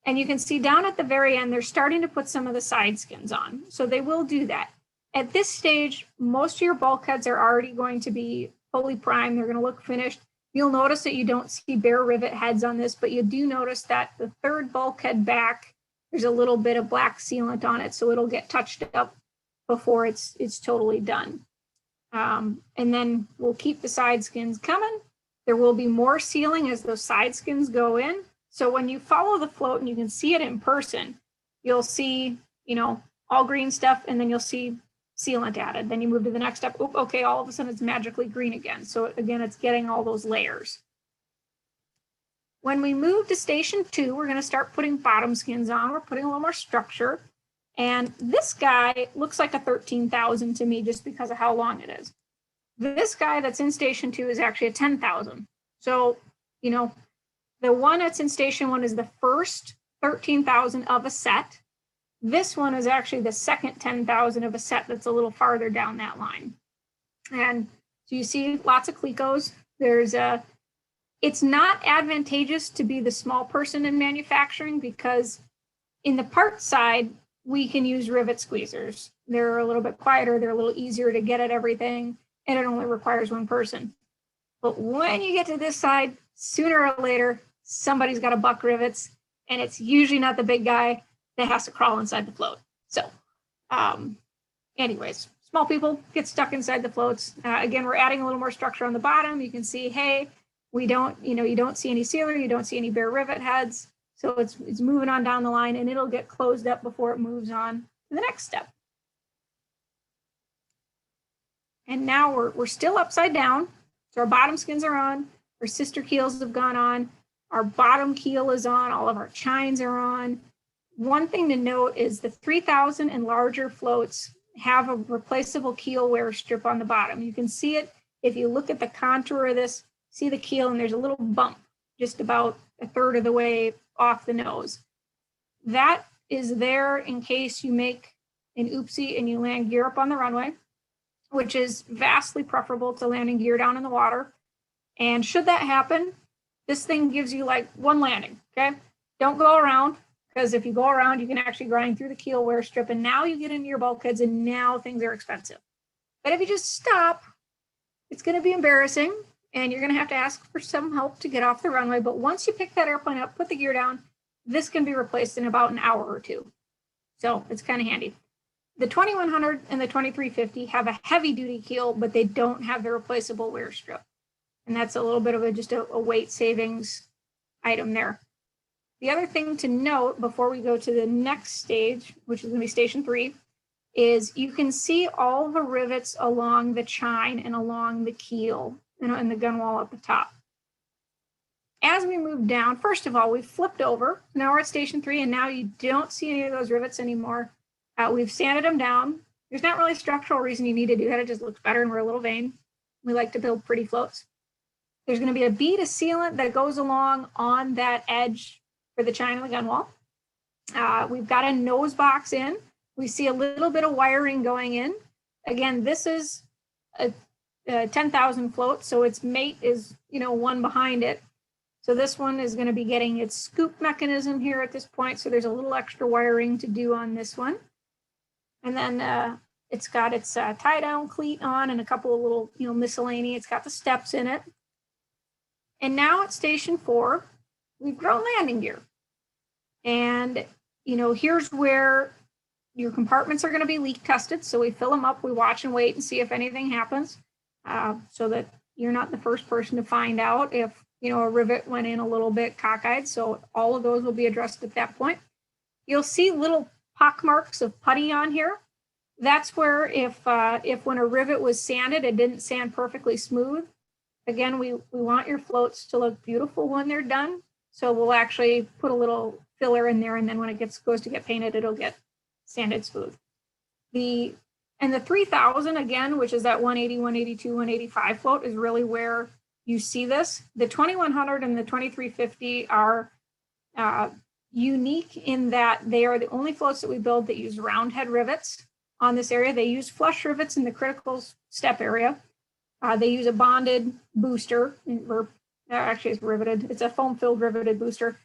B: and you can see down at the very end, they're starting to put some of the side skins on. So they will do that. At this stage, most of your bulkheads are already going to be fully primed. They're going to look finished. You'll notice that you don't see bare rivet heads on this, but you do notice that the third bulkhead back, there's a little bit of black sealant on it, so it'll get touched up before it's totally done. And then we'll keep the side skins coming. There will be more sealing as those side skins go in. So when you follow the float and you can see it in person, you'll see, you know, all green stuff, and then you'll see sealant added. Then you move to the next step. Oop, okay, all of a sudden it's magically green again. So again, it's getting all those layers. When we move to station 2, we're going to start putting bottom skins on. We're putting a little more structure. And this guy looks like a 13,000 to me just because of how long it is. This guy that's in station 2 is actually a 10,000. So, you know, the one that's in station 1 is the first 13,000 of a set. This one is actually the second 10,000 of a set that's a little farther down that line. And so you see lots of Clecos. It's not advantageous to be the small person in manufacturing because in the part side, we can use rivet squeezers. They're a little bit quieter, they're a little easier to get at everything, and it only requires one person. But when you get to this side, sooner or later, somebody's got to buck rivets, and it's usually not the big guy that has to crawl inside the float. So anyways, small people get stuck inside the floats. Again, we're adding a little more structure on the bottom. You can see, hey, you don't see any sealer, you don't see any bare rivet heads. So it's moving on down the line, and it'll get closed up before it moves on to the next step. And now we're still upside down. So our bottom skins are on, our sister keels have gone on, our bottom keel is on, all of our chines are on. One thing to note is the 3,000 and larger floats have a replaceable keel wear strip on the bottom. You can see it if you look at the contour of this, see the keel, and there's a little bump just about a third of the way off the nose. That is there in case you make an oopsie and you land gear up on the runway, which is vastly preferable to landing gear down in the water. And should that happen, this thing gives you like one landing, okay? Don't go around, because if you go around, you can actually grind through the keel wear strip, and now you get into your bulkheads, and now things are expensive. But if you just stop, it's going to be embarrassing, and you're going to have to ask for some help to get off the runway. But once you pick that airplane up, put the gear down, this can be replaced in about an hour or two. So it's kind of handy. The 2100 and the 2350 have a heavy duty keel, but they don't have the replaceable wear strip. And that's a little bit of just a weight savings item there. The other thing to note before we go to the next stage, which is going to be station 3, is you can see all the rivets along the chine and along the keel, and the gun wall at the top. As we move down, first of all, we've flipped over. Now we're at station 3, and now you don't see any of those rivets anymore. We've sanded them down. There's not really a structural reason you need to do that. It just looks better, and we're a little vain. We like to build pretty floats. There's going to be a bead of sealant that goes along on that edge for the chine of the gun wall. We've got a nose box in. We see a little bit of wiring going in. Again, this is a 10,000 float, so its mate is, one behind it. So this one is going to be getting its scoop mechanism here at this point. So there's a little extra wiring to do on this one. And then it's got its tie down cleat on and a couple of little, miscellaneous. It's got the steps in it. And now at station 4, we've grown landing gear. And, here's where your compartments are going to be leak tested. So we fill them up, we watch and wait and see if anything happens, so that you're not the first person to find out if, a rivet went in a little bit cockeyed. So all of those will be addressed at that point. You'll see little pock marks of putty on here. That's where if when a rivet was sanded, it didn't sand perfectly smooth. Again, we want your floats to look beautiful when they're done. So we'll actually put a little filler in there, and then when it goes to get painted, it'll get sanded smooth. The 3000, again, which is that 180, 182, 185 float, is really where you see this. The 2100 and the 2350 are unique in that they are the only floats that we build that use round head rivets on this area. They use flush rivets in the critical step area. They use a bonded booster, actually it's riveted. It's a foam-filled riveted booster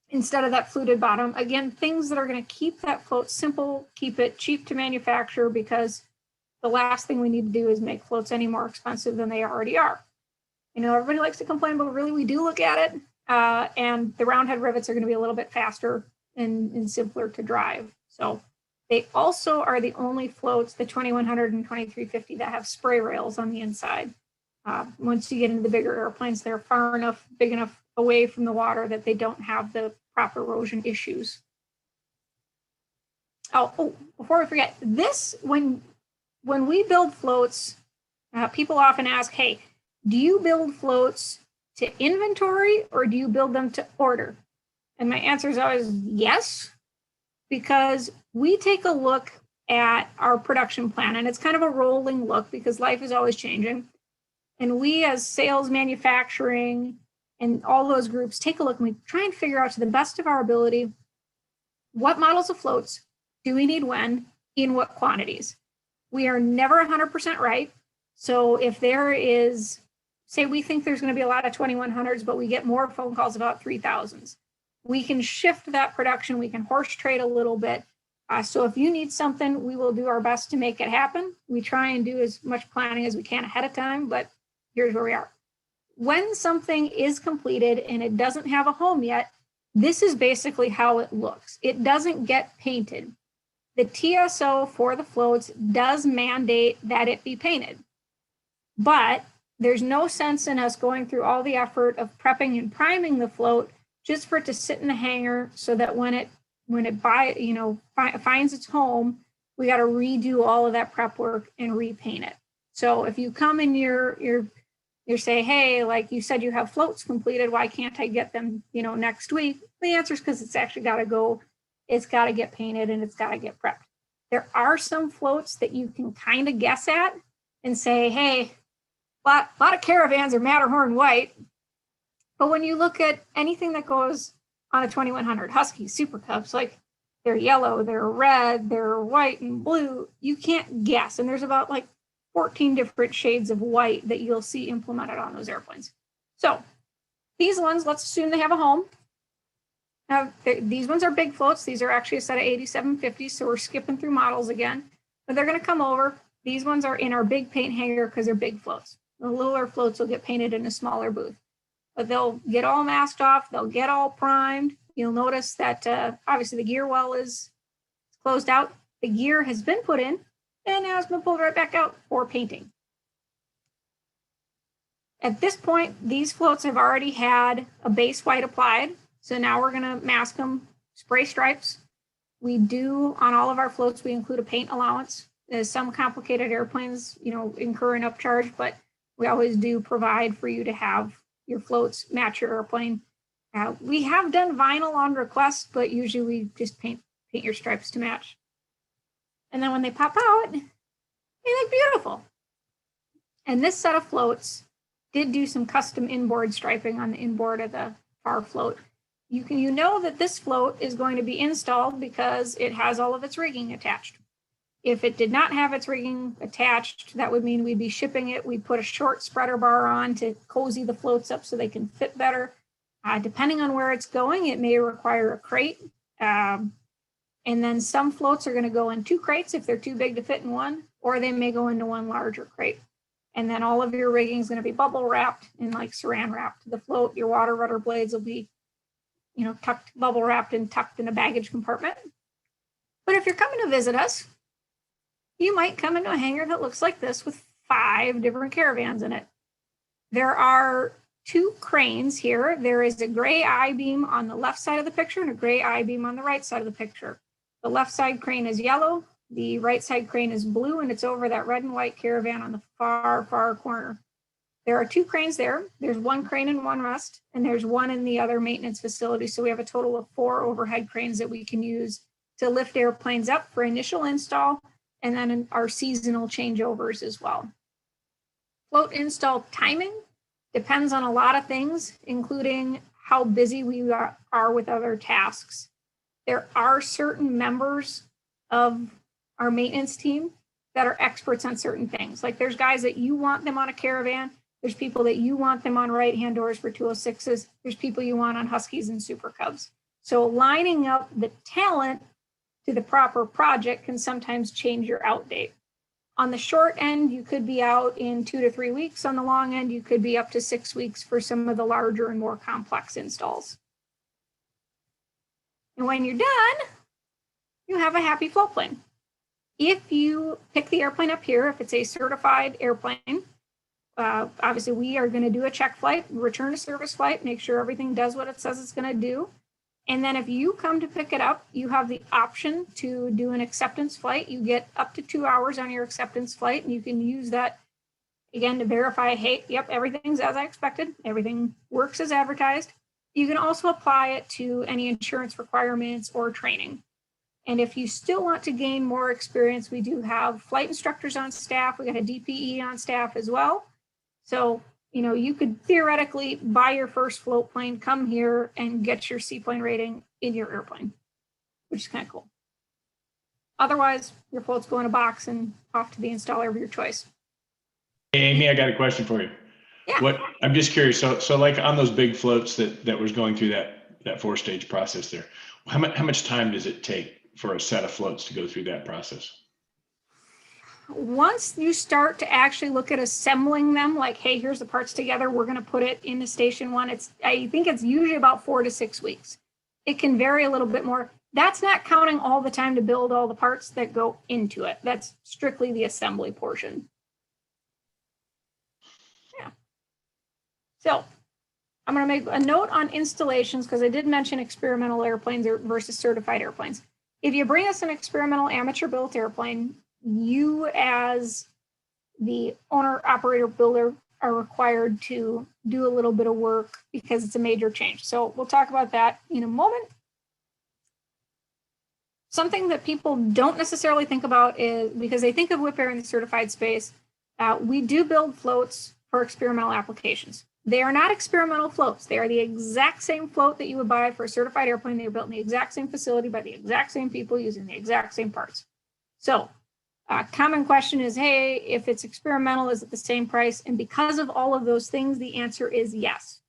B: instead of that fluted bottom. Again, things that are going to keep that float simple, keep it cheap to manufacture, because the last thing we need to do is make floats any more expensive than they already are. Everybody likes to complain, but really we do look at it. And the round head rivets are going to be a little bit faster and simpler to drive. So they also are the only floats, the 2100 and 2350, that have spray rails on the inside. Once you get into the bigger airplanes, they're far enough, big enough away from the water that they don't have the proper erosion issues. Oh, before we forget, this, when we build floats, people often ask, hey, do you build floats to inventory or do you build them to order? And my answer is always yes, because we take a look at our production plan, and it's kind of a rolling look because life is always changing. And we as sales, manufacturing, and all those groups take a look and we try and figure out to the best of our ability, what models of floats do we need when, in what quantities? We are never 100% right. So if there is, say we think there's going to be a lot of 2100s, but we get more phone calls about 3000s. We can shift that production. We can horse trade a little bit. So if you need something, we will do our best to make it happen. We try and do as much planning as we can ahead of time, but here's where we are. When something is completed and it doesn't have a home yet, this is basically how it looks. It doesn't get painted. The TSO for the floats does mandate that it be painted, but there's no sense in us going through all the effort of prepping and priming the float just for it to sit in the hangar so that when it finds its home, we got to redo all of that prep work and repaint it. So if you come and you're say, hey, like you said, you have floats completed, why can't I get them, next week? The answer is because it's actually got to go, it's got to get painted and it's got to get prepped. There are some floats that you can kind of guess at and say, hey, a lot of caravans are Matterhorn white. But when you look at anything that goes on a 2100, Huskies, Super Cubs, like they're yellow, they're red, they're white and blue, you can't guess. And there's about like 14 different shades of white that you'll see implemented on those airplanes. So these ones, let's assume they have a home. Now, these ones are big floats. These are actually a set of 8750s, so we're skipping through models again. But they're going to come over. These ones are in our big paint hangar because they're big floats. The littler floats will get painted in a smaller booth. But they'll get all masked off. They'll get all primed. You'll notice that obviously the gear well is closed out. The gear has been put in and now it's been pulled right back out for painting. At this point, these floats have already had a base white applied. So now we're gonna mask them, spray stripes. We do, on all of our floats, we include a paint allowance. There's some complicated airplanes, incur an upcharge, but we always do provide for you to have your floats match your airplane. We have done vinyl on request, but usually we just paint your stripes to match. And then when they pop out, they look beautiful. And this set of floats did do some custom inboard striping on the inboard of the far float. You know that this float is going to be installed because it has all of its rigging attached. If it did not have its rigging attached, that would mean we'd be shipping it. We'd put a short spreader bar on to cozy the floats up so they can fit better. Depending on where it's going, it may require a crate. And then some floats are going to go in 2 crates if they're too big to fit in one, or they may go into one larger crate. And then all of your rigging is going to be bubble wrapped and like saran wrapped. The float, your water rudder blades will be, tucked, bubble wrapped and tucked in a baggage compartment. But if you're coming to visit us, you might come into a hangar that looks like this with 5 different caravans in it. There are 2 cranes here. There is a gray I-beam on the left side of the picture and a gray I-beam on the right side of the picture. The left side crane is yellow, the right side crane is blue, and it's over that red and white caravan on the far, far corner. There are 2 cranes there. There's 1 crane in one rest, and there's 1 in the other maintenance facility. So we have a total of 4 overhead cranes that we can use to lift airplanes up for initial install, and then in our seasonal changeovers as well. Float install timing depends on a lot of things, including how busy we are with other tasks. There are certain members of our maintenance team that are experts on certain things. Like there's guys that you want them on a caravan. There's people that you want them on right-hand doors for 206s. There's people you want on Huskies and Super Cubs. So lining up the talent to the proper project can sometimes change your out date. On the short end, you could be out in 2 to 3 weeks. On the long end, you could be up to 6 weeks for some of the larger and more complex installs. And when you're done, you have a happy float plane. If you pick the airplane up here, if it's a certified airplane, obviously we are going to do a check flight, return to service flight, make sure everything does what it says it's going to do. And then if you come to pick it up, you have the option to do an acceptance flight. You get up to 2 hours on your acceptance flight, and you can use that Again, to verify, hey, yep, everything's as I expected. Everything works as advertised. You can also apply it to any insurance requirements or training. And if you still want to gain more experience, we do have flight instructors on staff. We got a DPE on staff as well. So, you could theoretically buy your first float plane, come here and get your seaplane rating in your airplane, which is kind of cool. Otherwise, your floats go in a box and off to the installer of your choice.
A: Hey, Amy, I got a question for you.
B: Yeah.
A: I'm just curious. So like on those big floats that was going through that 4-stage process there, how much time does it take for a set of floats to go through that process?
B: Once you start to actually look at assembling them, like, hey, here's the parts together, we're going to put it into station one. I think it's usually about 4 to 6 weeks. It can vary a little bit more. That's not counting all the time to build all the parts that go into it. That's strictly the assembly portion. Yeah. So I'm going to make a note on installations because I did mention experimental airplanes versus certified airplanes. If you bring us an experimental amateur built airplane, you as the owner, operator, builder are required to do a little bit of work because it's a major change. So we'll talk about that in a moment. Something that people don't necessarily think about is, because they think of Wipaire in the certified space, we do build floats for experimental applications. They are not experimental floats. They are the exact same float that you would buy for a certified airplane. They are built in the exact same facility by the exact same people using the exact same parts. So common question is, hey, if it's experimental, is it the same price? And because of all of those things, the answer is yes.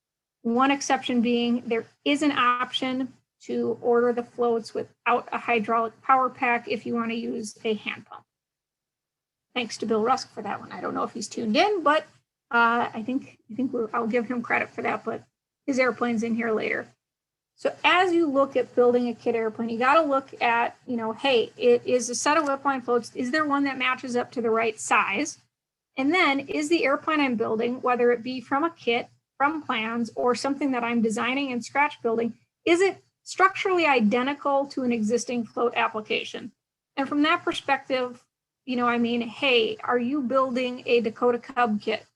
B: One exception being there is an option to order the floats without a hydraulic power pack if you want to use a hand pump. Thanks to Bill Rusk for that one. I don't know if he's tuned in, but I think I'll give him credit for that, but his airplane's in here later. So as you look at building a kit airplane, you got to look at, hey, it is a set of Wipline floats. Is there one that matches up to the right size? And then is the airplane I'm building, whether it be from a kit, from plans, or something that I'm designing and scratch building, is it structurally identical to an existing float application? And from that perspective, hey, are you building a Dakota Cub kit?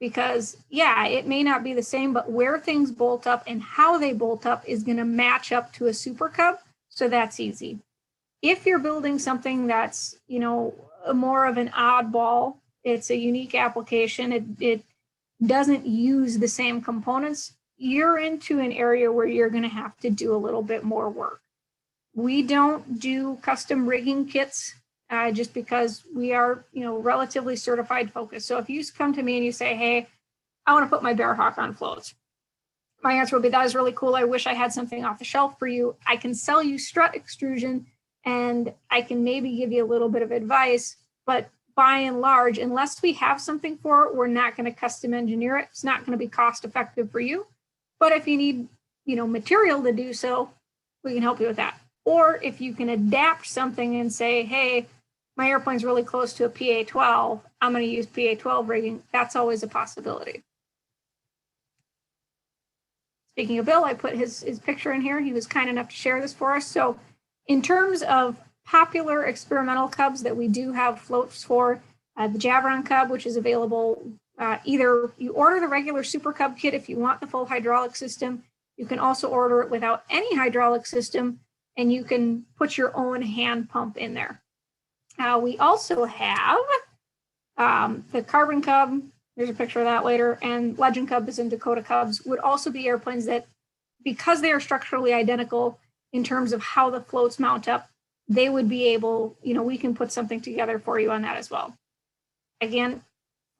B: Because, yeah, it may not be the same, but where things bolt up and how they bolt up is going to match up to a Super Cub. So that's easy. If you're building something that's, more of an oddball, it's a unique application, it doesn't use the same components, you're into an area where you're going to have to do a little bit more work. We don't do custom rigging kits. Just because we are, relatively certified focused. So if you come to me and you say, hey, I want to put my Bearhawk on floats, my answer would be, that is really cool. I wish I had something off the shelf for you. I can sell you strut extrusion and I can maybe give you a little bit of advice, but by and large, unless we have something for it, we're not going to custom engineer it. It's not going to be cost effective for you. But if you need, material to do so, we can help you with that. Or if you can adapt something and say, hey, my airplane's really close to a PA-12, I'm going to use PA-12 rigging. That's always a possibility. Speaking of Bill, I put his picture in here. He was kind enough to share this for us. So in terms of popular experimental Cubs that we do have floats for, the Javeron Cub, which is available, either you order the regular Super Cub kit if you want the full hydraulic system. You can also order it without any hydraulic system, and you can put your own hand pump in there. We also have the Carbon Cub, there's a picture of that later, and Legend Cubs and Dakota Cubs would also be airplanes that, because they are structurally identical in terms of how the floats mount up, they would be able, we can put something together for you on that as well. Again,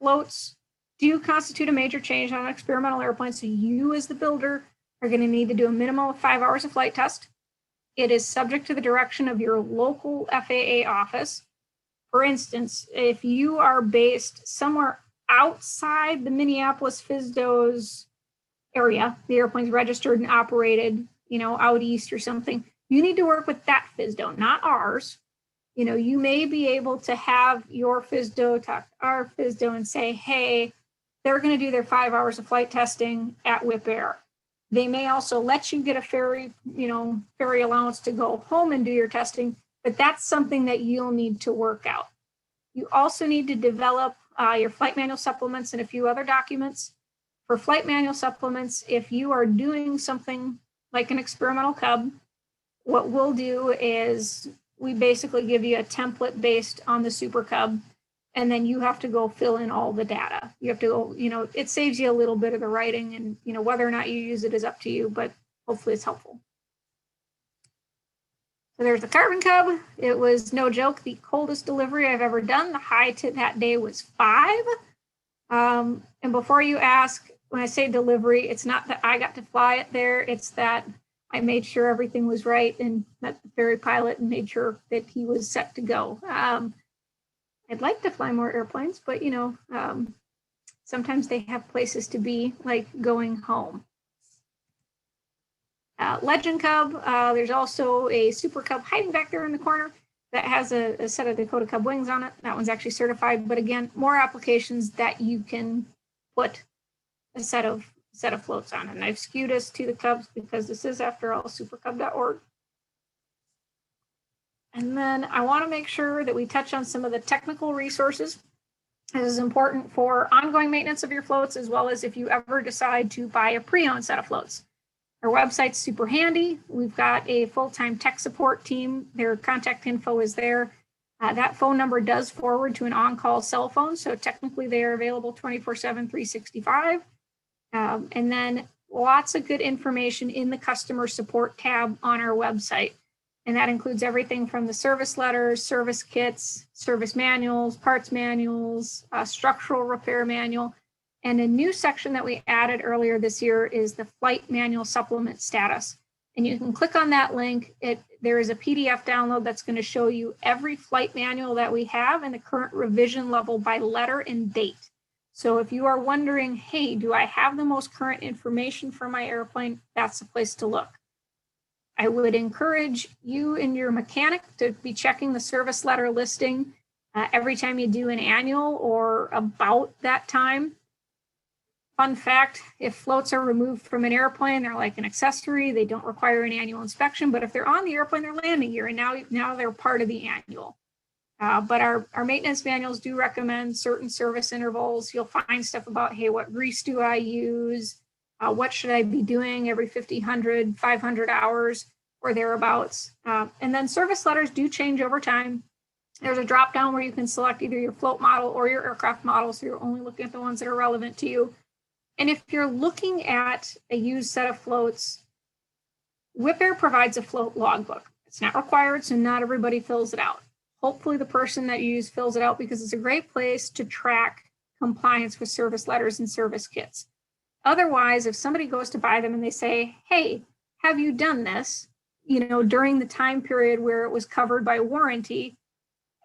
B: floats do constitute a major change on an experimental airplane, so you as the builder are going to need to do a minimum of 5 hours of flight test. It is subject to the direction of your local FAA office. For instance, if you are based somewhere outside the Minneapolis FSDO's area, the airplane's registered and operated, out east or something, you need to work with that FSDO, not ours. You may be able to have your FSDO talk to our FSDO and say, hey, they're going to do their 5 hours of flight testing at Wipaire. They may also let you get a ferry allowance to go home and do your testing, but that's something that you'll need to work out. You also need to develop your flight manual supplements, and a few other documents. For flight manual supplements, if you are doing something like an experimental cub, what we'll do is we basically give you a template based on the Super Cub, and then you have to go fill in all the data. You have to go, it saves you a little bit of the writing, and, whether or not you use it is up to you, but hopefully it's helpful. So there's the Carbon Cub. It was, no joke, the coldest delivery I've ever done. The high to that day was 5. And before you ask, when I say delivery, it's not that I got to fly it there. It's that I made sure everything was right and met the ferry pilot and made sure that he was set to go. I'd like to fly more airplanes, but sometimes they have places to be, like going home. Legend Cub, there's also a Super Cub hiding back there in the corner that has a set of Dakota Cub wings on it. That one's actually certified, but again, more applications that you can put a set of floats on. And I've skewed us to the Cubs because this is, after all, supercub.org. And then I want to make sure that we touch on some of the technical resources. This is important for ongoing maintenance of your floats, as well as if you ever decide to buy a pre-owned set of floats. Our website's super handy. We've got a full-time tech support team. Their contact info is there. That phone number does forward to an on-call cell phone, so technically they are available 24/7, 365. And then lots of good information in the customer support tab on our website. And that includes everything from the service letters, service kits, service manuals, parts manuals, structural repair manual. And a new section that we added earlier this year is the flight manual supplement status. And you can click on that link. There is a PDF download that's going to show you every flight manual that we have and the current revision level by letter and date. So if you are wondering, hey, do I have the most current information for my airplane? That's the place to look. I would encourage you and your mechanic to be checking the service letter listing every time you do an annual or about that time. Fun fact, if floats are removed from an airplane, they're like an accessory. They don't require an annual inspection, but if they're on the airplane, they're landing gear, and now they're part of the annual. But our maintenance manuals do recommend certain service intervals. You'll find stuff about, hey, what grease do I use? What should I be doing every 50, 100, 500 hours or thereabouts? And then service letters do change over time. There's a drop down where you can select either your float model or your aircraft model, so you're only looking at the ones that are relevant to you. And if you're looking at a used set of floats, Wipaire provides a float logbook. It's not required, so not everybody fills it out. Hopefully the person that you use fills it out, because it's a great place to track compliance with service letters and service kits. Otherwise, if somebody goes to buy them and they say, hey, have you done this, during the time period where it was covered by warranty,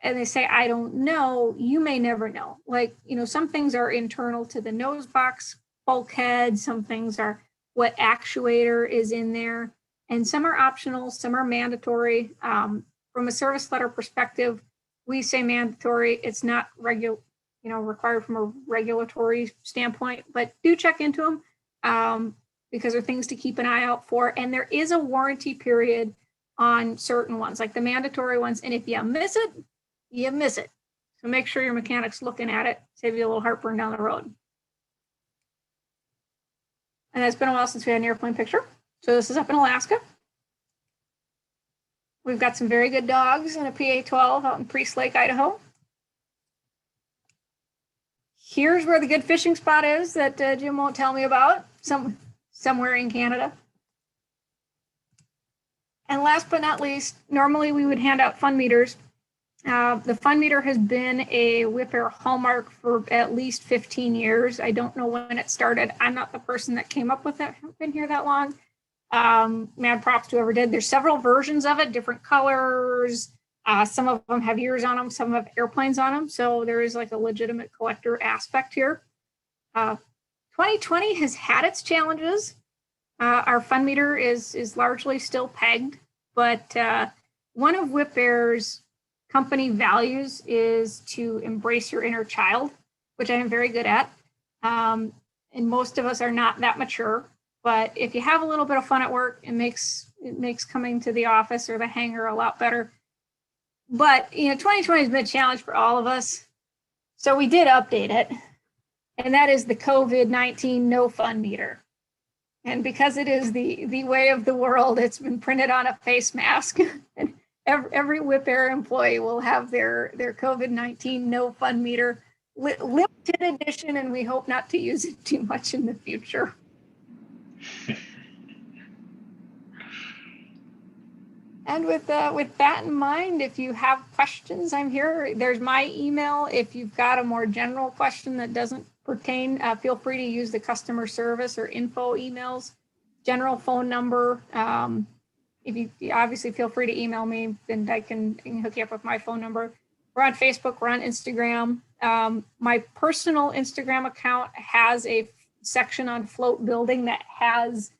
B: and they say, I don't know, you may never know. Like, some things are internal to the nose box bulkhead, some things are what actuator is in there, and some are optional, some are mandatory. From a service letter perspective, we say mandatory. It's not required from a regulatory standpoint, but do check into them because they're things to keep an eye out for. And there is a warranty period on certain ones, like the mandatory ones. And if you miss it, you miss it. So make sure your mechanic's looking at it, save you a little heartburn down the road. And it's been a while since we had an airplane picture. So this is up in Alaska. We've got some very good dogs in a PA-12 out in Priest Lake, Idaho. Here's where the good fishing spot is that Jim won't tell me about, somewhere in Canada. And last but not least, normally we would hand out fun meters. The fun meter has been a Wipaire hallmark for at least 15 years. I don't know when it started. I'm not the person that came up with it. I haven't been here that long. Mad props to whoever did. There's several versions of it, different colors. Some of them have years on them. Some have airplanes on them. So there is like a legitimate collector aspect here. 2020 has had its challenges. Our fun meter is largely still pegged, but one of Wipaire's company values is to embrace your inner child, which I am very good at. And most of us are not that mature, but if you have a little bit of fun at work, it makes coming to the office or the hangar a lot better. But 2020 has been a challenge for all of us. So we did update it, and that is the COVID-19 no fun meter. And because it is the way of the world, it's been printed on a face mask. And every Wipaire employee will have their COVID-19 no fun meter, limited edition, and we hope not to use it too much in the future. And with that in mind, if you have questions, I'm here. There's my email. If you've got a more general question that doesn't pertain, feel free to use the customer service or info emails. General phone number. If you obviously feel free to email me, and I can hook you up with my phone number. We're on Facebook. We're on Instagram. My personal Instagram account has a section on float building that has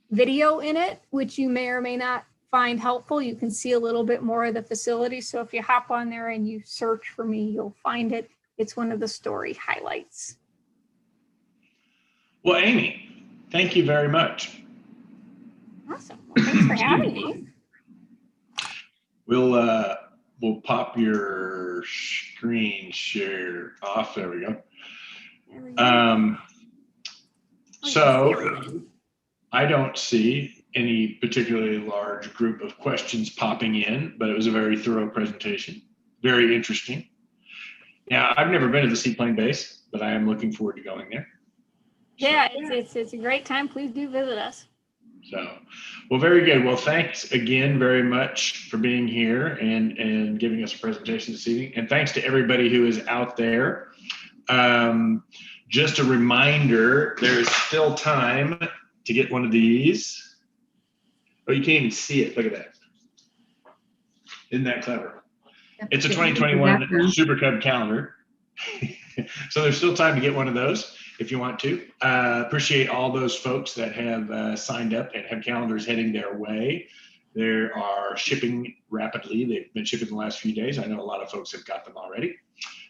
B: video in it, which you may or may not find helpful. You can see a little bit more of the facility. So if you hop on there and you search for me, you'll find it. It's one of the story highlights.
A: Well, Amy, thank you very much.
B: Awesome. Well, thanks for having me.
A: We'll pop your screen share off. There we go.
B: There we go.
A: So I don't see any particularly large group of questions popping in, but it was a very thorough presentation. Very interesting. Now, I've never been to the Seaplane base, but I am looking forward to going there.
B: Yeah, it's a great time. Please do visit us.
A: So, well, very good. Well, thanks again very much for being here and giving us a presentation this evening. And thanks to everybody who is out there. Just a reminder, there's still time to get one of these. Oh, you can't even see it. Look at that. Isn't that clever? It's a 2021 Super Cub calendar. So there's still time to get one of those if you want to. Appreciate all those folks that have signed up and have calendars heading their way. They are shipping rapidly. They've been shipping the last few days. I know a lot of folks have got them already.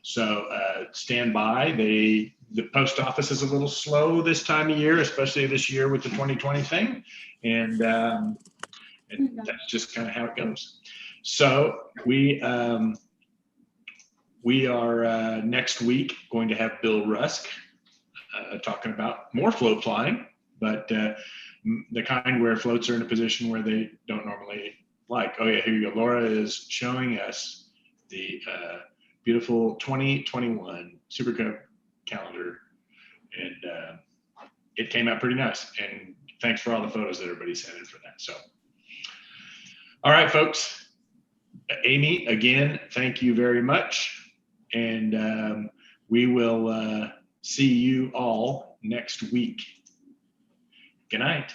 A: So stand by. The post office is a little slow this time of year, especially this year with the 2020 thing. And that's just kind of how it goes. So we are next week going to have Bill Rusk talking about more float flying, but the kind where floats are in a position where they don't normally like. Oh yeah, here you go. Laura is showing us the beautiful 2021 Super Cub calendar, and it came out pretty nice. And thanks for all the photos that everybody sent in for that. So, all right, folks. Amy, again, thank you very much. And we will see you all next week. Good night.